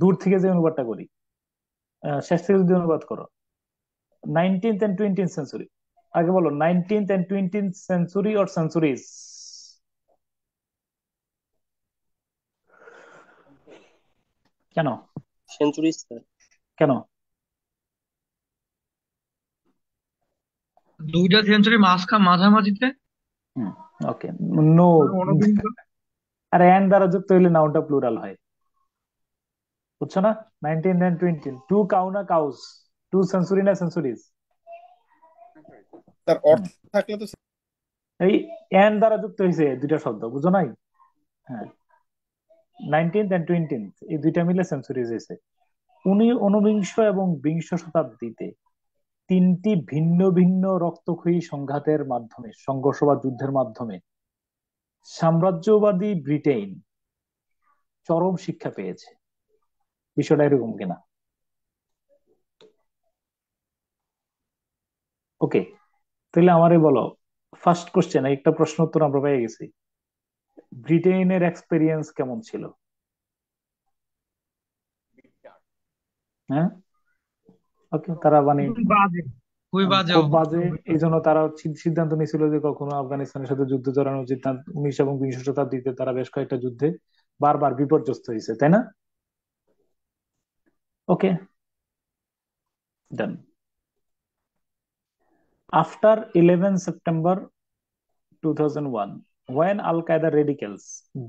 দূর থেকে যে অনুবাদটা করি, শেষ থেকে যদি অনুবাদ করো, 19th and 20th century, আগে বলো 19th and 20th century or centuries? কেন সেঞ্চুরি স্যার। কেন? দুইটা সেঞ্চুরি মাঝামাঝিতে। ওকে, নো, আরে এন্ড দ্বারা যুক্ত হইলে নাউনটা প্লুরাল হয়, বুঝছো না? 19 and 20, টু কাউ না কাউস, টু সেঞ্চুরি না সেঞ্চুরিজ। তার অর্থ থাকলে তো এই এন্ড দ্বারা যুক্ত হয়েছে দুইটা শব্দ, বুঝো নাই? হ্যাঁ, 19th and 20th এই দুইটা মিলে সেঞ্চুরিজ হয়েছে। ঊনবিংশ এবং বিংশ শতাব্দীতে তিনটি ভিন্ন ভিন্ন রক্তক্ষয়ী সংঘাতের মাধ্যমে, সংঘর্ষ বা যুদ্ধের মাধ্যমে সাম্রাজ্যবাদী ব্রিটেন চরম শিক্ষা পেয়েছে। বিষয়টা এরকম কিনা? ওকে, তাহলে আমারে বলো, ফার্স্ট কোশ্চেন, একটা প্রশ্ন উত্তর আমরা পেয়ে গেছি। ব্রিটেনের এক্সপেরিয়েন্স কেমন ছিল? হ্যাঁ, ওকে, তারা মানে খুবই বাজে খুব অবস্থা। বাজে, এই জন্য তারা সিদ্ধান্ত নিয়েছিল যে কখনো আফগানিস্তানের সাথে যুদ্ধ জড়ানো উচিত না। 19 এবং বিংশ শতাব্দীতে তারা বেশ কয়েকটা যুদ্ধে বারবার বিপর্যস্ত হয়েছে, তাই না? Okay, done. After 11 September 2001, when Al Qaeda radicals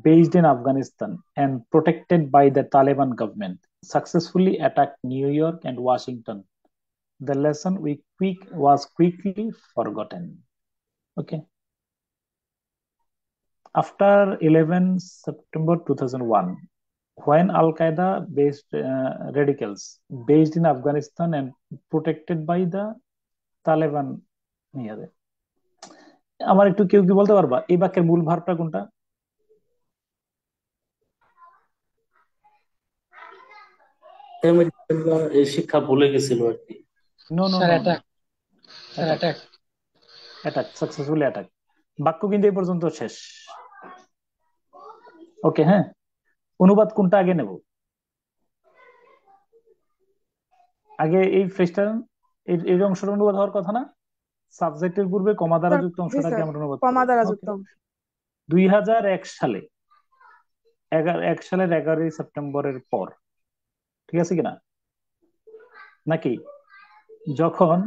based in Afghanistan and protected by the Taliban government successfully attacked New York and Washington, the lesson was quickly forgotten. Okay. After 11 September 2001, when Al Qaeda based radicals based in Afghanistan and protected by the Taliban, আমার একটু কেউ কি বলতে পারবা এই বাক্যের মূল ভার্বটা কোনটা? আমেরিকানরা এই শিক্ষা ভুলে গেছিল আর কি। No no sir no, attack, sir attack. Attack, successfully attack. বাক্য কিন্তু এই পর্যন্ত শেষ। ওকে, হ্যাঁ, অনুবাদ কোনটা আগে নেব? আগে এই ফ্রেজটা, এই অংশটা অনুবাদ হওয়ার কথা না? সাবজেক্টের পূর্বে কমা দ্বারা যুক্ত অংশটাকে আমরা অনুবাদ কমা করব। দ্বারা ওকে, যুক্ত অংশ। 2001 সালে 11ই সেপ্টেম্বরের পর, ঠিক আছে কিনা, নাকি যখন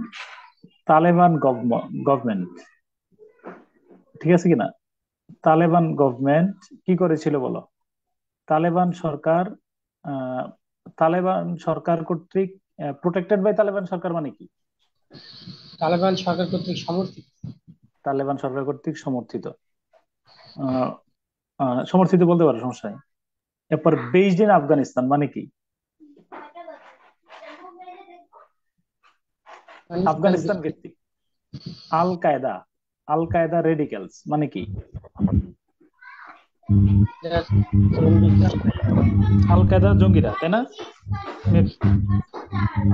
তালেবান গভর্নমেন্ট, ঠিক আছে কিনা, তালেবান গভর্নমেন্ট কি করেছিল বলো? তালেবান সরকার কর্তৃক প্রোটেক্টেড বাই তালেবান সরকার মানে কি? তালেবান সরকার কর্তৃক সমর্থিত। তালেবান সরকার কর্তৃক সমর্থিত, সমর্থিত বলতে পারো, সমস্যা নেই। এরপর বেসড ইন আফগানিস্তান মানে কি? আফগানিস্তান ভিত্তিক। আল কায়দা রেডিক্যালস মানে কি? আল কায়দার জঙ্গিরা, তাই না?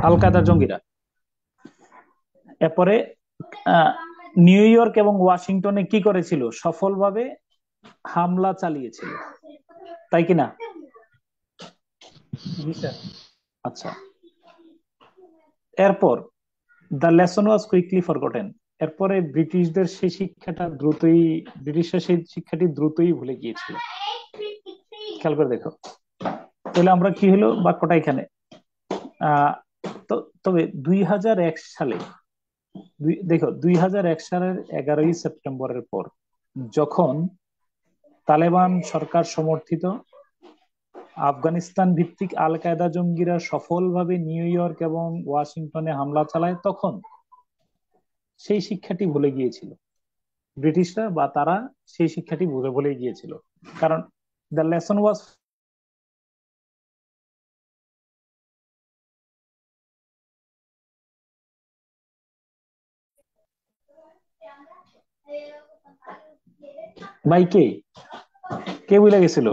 আল কায়দার জঙ্গিরা। এরপরে নিউ ইয়র্ক এবং ওয়াশিংটনে কি করেছিল? সফলভাবে হামলা চালিয়েছিল, তাই কিনা? আচ্ছা, এরপর the lesson was quickly forgotten, এরপরে ব্রিটিশরা সেই শিক্ষাটি দ্রুতই ভুলে গিয়েছিল। খেয়াল করে দেখো, তাহলে আমরা কি হলো বাক্যটা এখানে আহ তো তবে 2001 সালে দেখো 2001 সালের 11ই সেপ্টেম্বরের পর যখন তালেবান সরকার সমর্থিত আফগানিস্তান ভিত্তিক আল কায়দা জঙ্গিরা সফলভাবে নিউ ইয়র্ক এবং ওয়াশিংটনে হামলা চালায়, তখন সেই শিক্ষাটি ভুলে গিয়েছিল ব্রিটিশরা, বা তারা সেই শিক্ষাটি ভুলে গিয়েছিল। কারণ দ্য লেসন ওয়াজ, ভাই কে কে ভুলে গেছিল?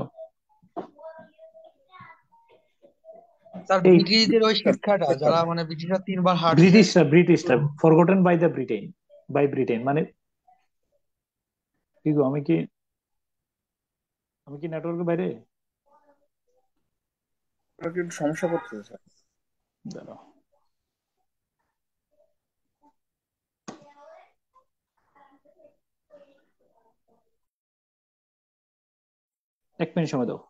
তার এই ব্রিটিশদের ওই শিক্ষাটা, যারা মানে ব্রিটিশরা 3 বার হারছে। ব্রিটিশরা ফরগটেন বাই দ্য ব্রিটেন, মানে কি গো, আমি কি নেটওয়ার্কের বাইরে? ওটা কি একটু সমস্যা করতেছে স্যার? দাঁড়াও, এক মিনিট সময় দাও।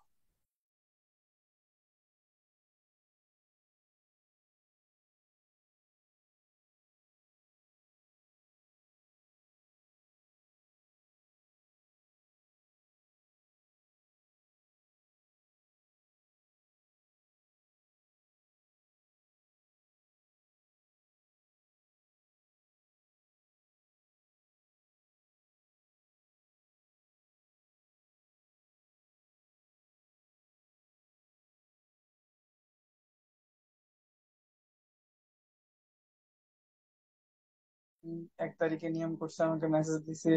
এক তারিখে নিয়ম করছে, আমাকে মেসেজ দিছে।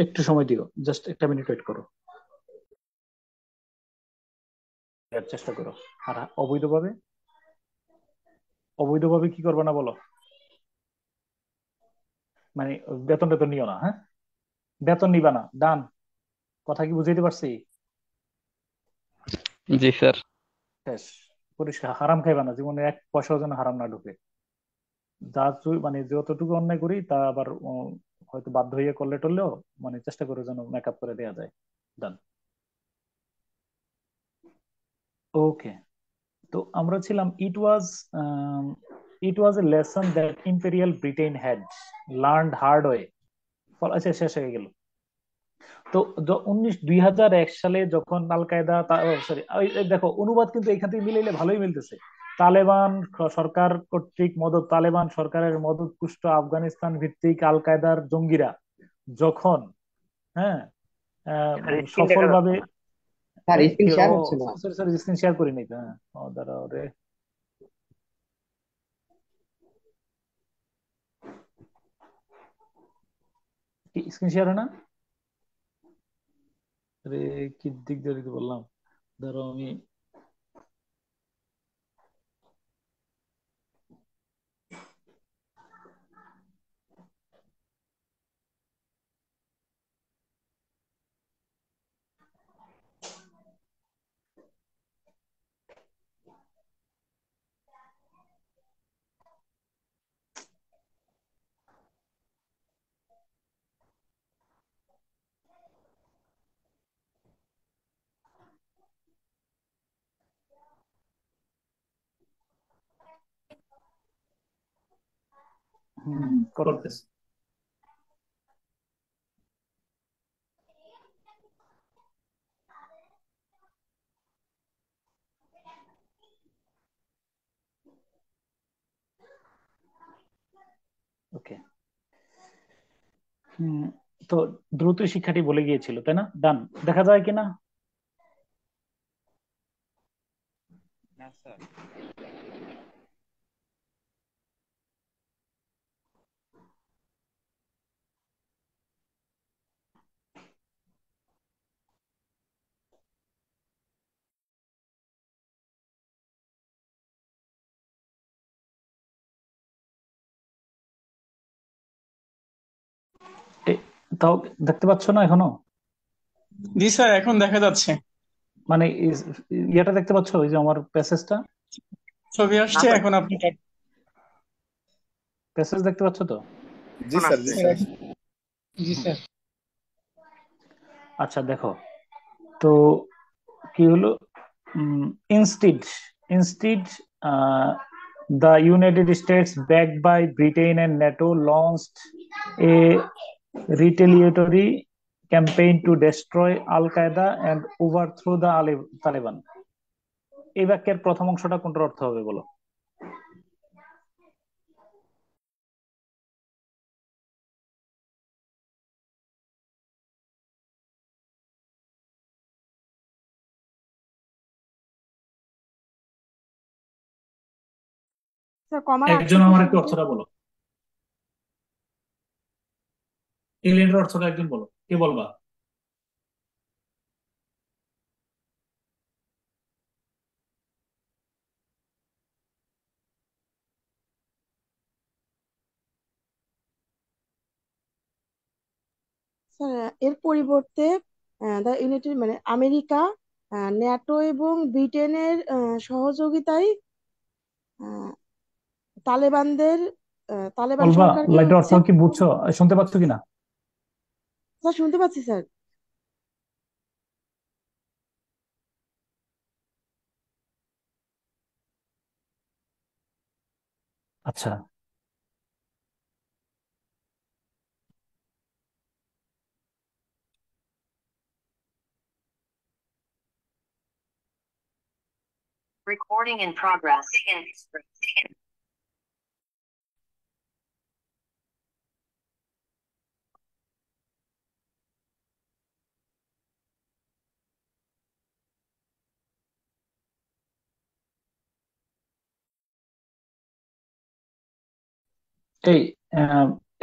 একটু সময় দিও, জাস্ট একটা মিনিট ওয়েট করো, দেওয়ার চেষ্টা করো। আর অবৈধভাবে অবৈধভাবে কি করবে না বলো, মানে বেতন টেতন নিও না, হ্যাঁ? বেতন নিবা না, ডান? কথা কি বুঝাইতে পারছি? জি স্যার। শেষ, পরিষ্কার। হারাম খাইবা না, জীবনে এক পয়সাও যেন হারাম না ঢুকে। মানে যতটুকু অন্যায় করি তা আবার হয়তো বাধ্য হয়ে করলে টললেও মানে চেষ্টা করে যেন মেকআপ করে দেওয়া যায়। ডান, ওকে। তো আমরা ছিলাম, it was a lesson that imperial Britain had learned hard way. আচ্ছা, শেষ হয়ে গেল। তো 2001 সালে যখন আল কায়দা, সরি দেখো অনুবাদ কিন্তু এখান থেকে মিলাইলে ভালোই মিলতেছে। তালেবান সরকার কর্তৃক তালেবান সরকারের মদত পুষ্ট আফগানিস্তান ভিত্তিক আল কায়দার জঙ্গিরা যখন, হ্যাঁ, স্ক্রিন দেখা সফলভাবে, যাচ্ছে না। স্যার স্ক্রিন ও শেয়ার হচ্ছে না। সরি সরি, স্ক্রিন শেয়ার করি নাই তো, হ্যাঁ, ও দাঁড়াও রে, স্ক্রিন শেয়ার হয় না রে, কি দিক দিয়ে বললাম, ধরো আমি করতেছি। ওকে, তো দ্রুত শিক্ষাটি বলে গিয়েছিল, তাই না? ডান, দেখা যায় কিনা? না স্যার। তাও দেখতে পাচ্ছ না এখনো? জি স্যার, এখন দেখা যাচ্ছে। মানে ইয়েটা দেখতে পাচ্ছ, ওই যে আমার প্যাসেজটা, ছবি না আসছে, স্যার, এখন আপনি প্যাসেজ দেখতে পাচ্ছ তো? জি এখন স্যার, জি আসছে। স্যার। জি স্যার। আচ্ছা দেখো তো, কি হলো, instead instead the United States, backed by Britain and NATO, launched a retaliatory campaign to destroy Al Qaeda and overthrow the Taliban. এই বাক্যের প্রথম অংশটা কোনটার অর্থ হবে বলো? স্যার কমার আগ একজন থেকে আমার একটু শুরু অর্থটা করুন। বলো, এলিয়েনের অর্থটা একজন বলো, কে বলবা? স্যার এর পরিবর্তে দ্য ইউনাইটেড মানে আমেরিকা, ন্যাটো এবং ব্রিটেনের সহযোগিতায় আহ, তালেবানদের তালেবান বলবা সরকারকে লাইটের অর্থ উচ্ছেদ। কি বুঝছো? শুনতে পাচ্ছ কিনা? স্যার শুনতে পাচ্ছি স্যার। আচ্ছা, Recording in progress. এই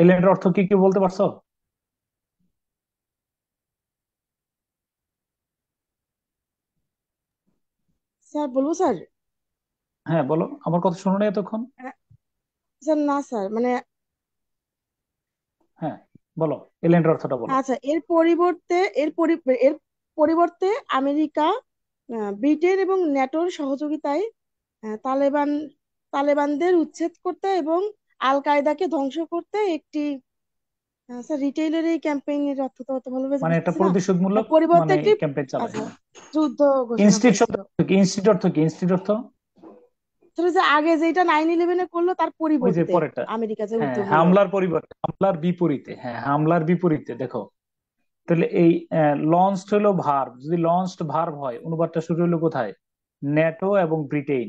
এলিয়েনের অর্থ কি কি বলতে পারছো? স্যার বলবো স্যার? হ্যাঁ বলো, আমার কথা শোনো না এতক্ষণ? আহ, স্যার না স্যার মানে, হ্যাঁ বলো, এলিয়েনের অর্থটা বলো। আচ্ছা এর পরিবর্তে আমেরিকা, ব্রিটেন এবং ন্যাটোর সহযোগিতায় তালেবান তালেবানদের উচ্ছেদ করতে এবং আল কায়দাকে ধ্বংস করতে একটি, স্যার রিটেইলার এই ক্যাম্পেইনের অর্থ তো অত ভালোভাবে মানে একটা বুঝতেছি না। প্রতিশোধমূলক পরিবর্তে মানে একটি, ক্যাম্পেইন চালায়। আচ্ছা, যুদ্ধ ঘোষণা ইনস্টিটিউট শব্দ করেছিল। কি? ইনস্টিটিউট অর্থ কি? ইনস্টিটিউট অর্থ স্যার ওই যে আগে যেটা 9/11 করলো তার ওই যে পরিবর্তে পরেরটা। আমেরিকা যে হ্যাঁ, উদ্যোগমূলক। হামলার পরিবর্তে, হামলার বিপরীতে, হ্যাঁ হামলার বিপরীতে। দেখো তাহলে এই লঞ্চড হলো ভার্ব, যদি লঞ্চড ভার্ব হয় অনুবাদটা শুরু হলো কোথায়? ন্যাটো এবং ব্রিটেন,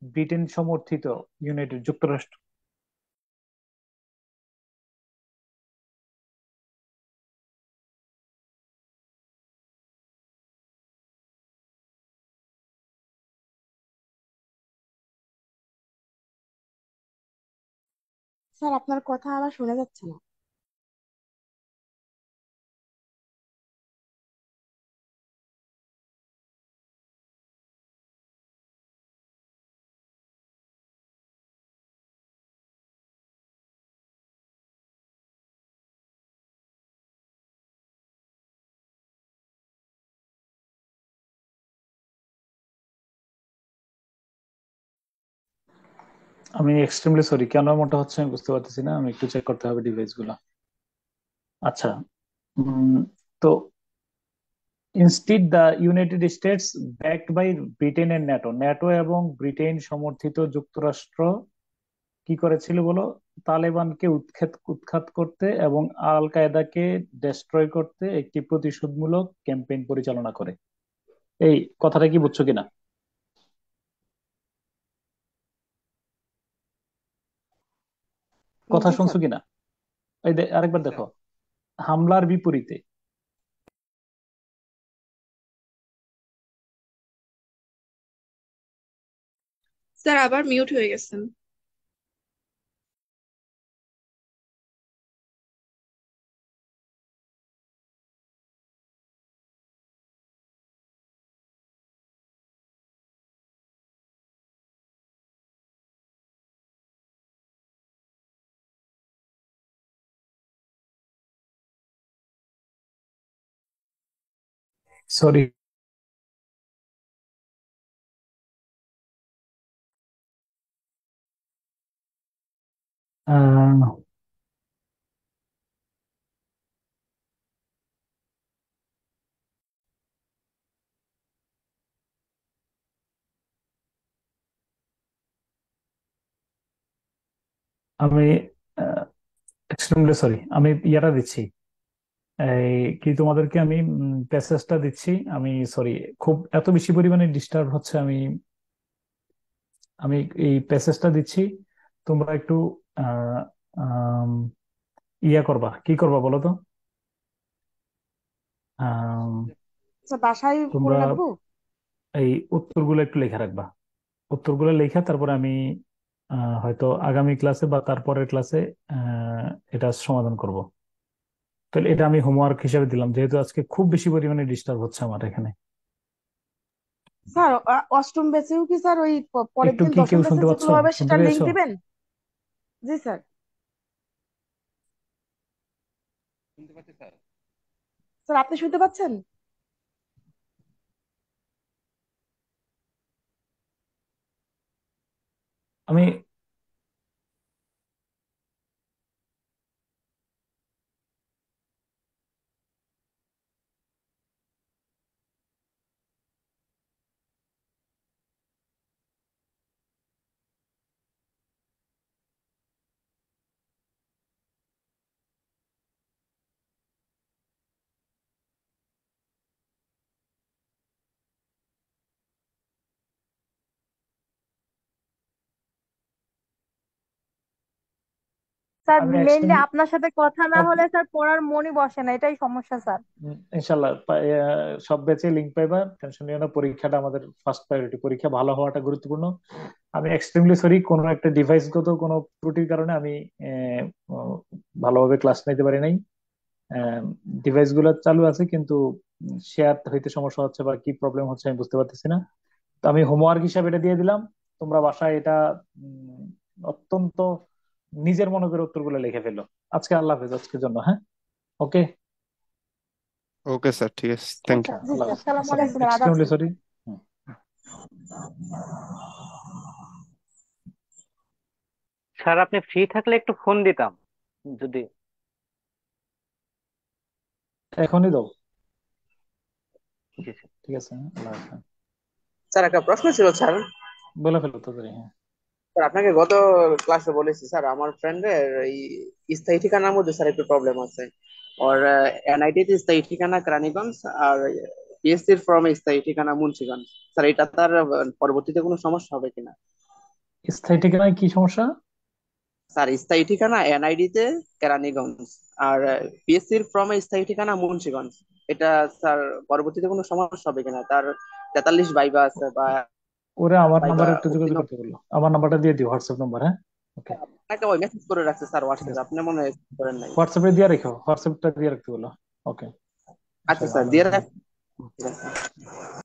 ব্রিটেন সমর্থিত ইউনাইটেড যুক্তরাষ্ট্র। স্যার আপনার কথা আবার শোনা যাচ্ছে না। আমি এক্সট্রিমলি সরি, কেন এমনটা হচ্ছে আমি বুঝতে পারতেছি না, আমি একটু চেক করতে হবে ডিভাইস গুলো। আচ্ছা, তো instead the United States backed by Britain and NATO, NATO এবং ব্রিটেন সমর্থিত যুক্তরাষ্ট্র কি করেছিল বলো? তালেবানকে উৎখাত করতে এবং আল কায়দাকে ডেস্ট্রয় করতে একটি প্রতিশোধমূলক ক্যাম্পেইন পরিচালনা করে। এই কথাটা কি বুঝছো কিনা? কথা জি স্যার। শুনছো কিনা? এই আরেকবার স্যার। দেখো, হামলার বিপরীতে। স্যার আবার মিউট হয়ে গেছেন। সরি। আহ, আমি এক্সট্রিমলি সরি, আমি ইয়াটা দিচ্ছি, এই কি তোমাদেরকে আমি প্যাসেজটা দিচ্ছি। আমি সরি, খুব এত বেশি পরিমাণে ডিস্টার্ব হচ্ছে। আমি আমি এই প্যাসেজটা দিচ্ছি, তোমরা একটু আহ, আম, ইয়া করবা, কি করবা বলো তো? আম, আচ্ছা, বাসায় তোমরা পড়ে রাখবো। এই উত্তরগুলো একটু লেখা রাখবা। উত্তরগুলো লেখা তারপরে আমি হয়তো আগামী ক্লাসে বা তারপরের ক্লাসে এটা সমাধান করব। তাহলে এটা আমি হোমওয়ার্ক হিসেবে দিলাম, যেহেতু আজকে খুব বেশি পরিমাণে ডিস্টার্ব হচ্ছে আমার এখানে। স্যার অষ্টম ব্যাচেও কি স্যার ওই পরের একটু দিন কি দশম কেউ ব্যাচে শুনতে পাচ্ছ? যেগুলো হবে শুনতে সেটার লিঙ্ক পেয়েছো? দিবেন? জি স্যার। শুনতে পাচ্ছি স্যার। স্যার আপনি শুনতে পাচ্ছেন? আমি স্যার আমি মেইনলি এক্সট্রিমলি আপনার সাথে কথা না হলে স্যার পড়ার মনই বসে না, এটাই সমস্যা স্যার। ইনশাল্লাহ সব ব্যাচে লিঙ্ক পাইবা, টেনশন নিও না। পরীক্ষাটা আমাদের ফার্স্ট প্রায়োরিটি, পরীক্ষা ভালো হওয়াটা গুরুত্বপূর্ণ। আমি এক্সট্রিমলি সরি, কোনো একটা ডিভাইসগত কোনো ত্রুটির কারণে আমি আহ, ভালোভাবে ক্লাস নিতে পারি নাই। ডিভাইস গুলো চালু আছে কিন্তু শেয়ার হইতে সমস্যা হচ্ছে বা কি প্রবলেম হচ্ছে আমি বুঝতে পারতেছি না। তো আমি হোমওয়ার্ক হিসাবে এটা দিয়ে দিলাম, তোমরা বাসায় এটা উম, অত্যন্ত নিজের মনে করে উত্তরগুলো লিখে ফেলো। আজকে আল্লাহ হাফেজ আজকের জন্য, হ্যাঁ? ওকে, ওকে স্যার, ঠিক আছে, থ্যাংক আচ্ছা, ইউ। জি আল্লাহ স্যার, হাফেজ, আসসালামু আসসালাম, আলাইকুম স্যার, আদাব এক্সট্রিমলি স্যার। সরি। স্যার আপনি ফ্রি থাকলে একটু ফোন দিতাম যদি। এখনই দাও। জি স্যার। ঠিক আছে, হ্যাঁ, আল্লাহ হাফেজ। স্যার একটা প্রশ্ন ছিল স্যার। বলে ফেলো তাড়াতাড়ি, হ্যাঁ। স্যার আপনাকে গত ক্লাসে বলেছি স্যার, আমার ফ্রেন্ডের এই স্থায়ী ঠিকানার মধ্যে স্যার একটু প্রবলেম আছে। ওর এনআইটি তে স্থায়ী ঠিকানা কেরানীগঞ্জ, আর পিএসসির ফর্মে স্থায়ী ঠিকানা মুন্সিগঞ্জ। স্যার এটা তার পরবর্তীতে কোনো সমস্যা হবে কিনা? স্থায়ী ঠিকানায় কি সমস্যা? স্যার স্থায়ী ঠিকানা এনআইডি তে কেরানীগঞ্জ, আর পিএসসির ফর্মে স্থায়ী ঠিকানা মুন্সিগঞ্জ। এটা স্যার পরবর্তীতে কোনো সমস্যা হবে কিনা? তার 43 ভাইবা আছে বা ওরে আমার ভাইবা নাম্বারে একটু যোগাযোগ উত্তীর্ণ। করতে বললো, আমার নাম্বারটা দিয়ে দিও, হোয়াটসঅ্যাপ নাম্বার, হ্যাঁ? ওকে, আপনাকে ওই মেসেজ করে রাখছে স্যার ঠিক হোয়াটসঅ্যাপে, আছে, আপনি মনে হয় করেন নাই। হোয়াটসঅ্যাপে দিয়ে রেখো, হোয়াটসঅ্যাপটা দিয়ে রাখতে বলো। ওকে, আচ্ছা ইনশাআল্লাহ, স্যার আল্লাহ দিয়ে হাফেজ। রাখ। ঠিক আছে।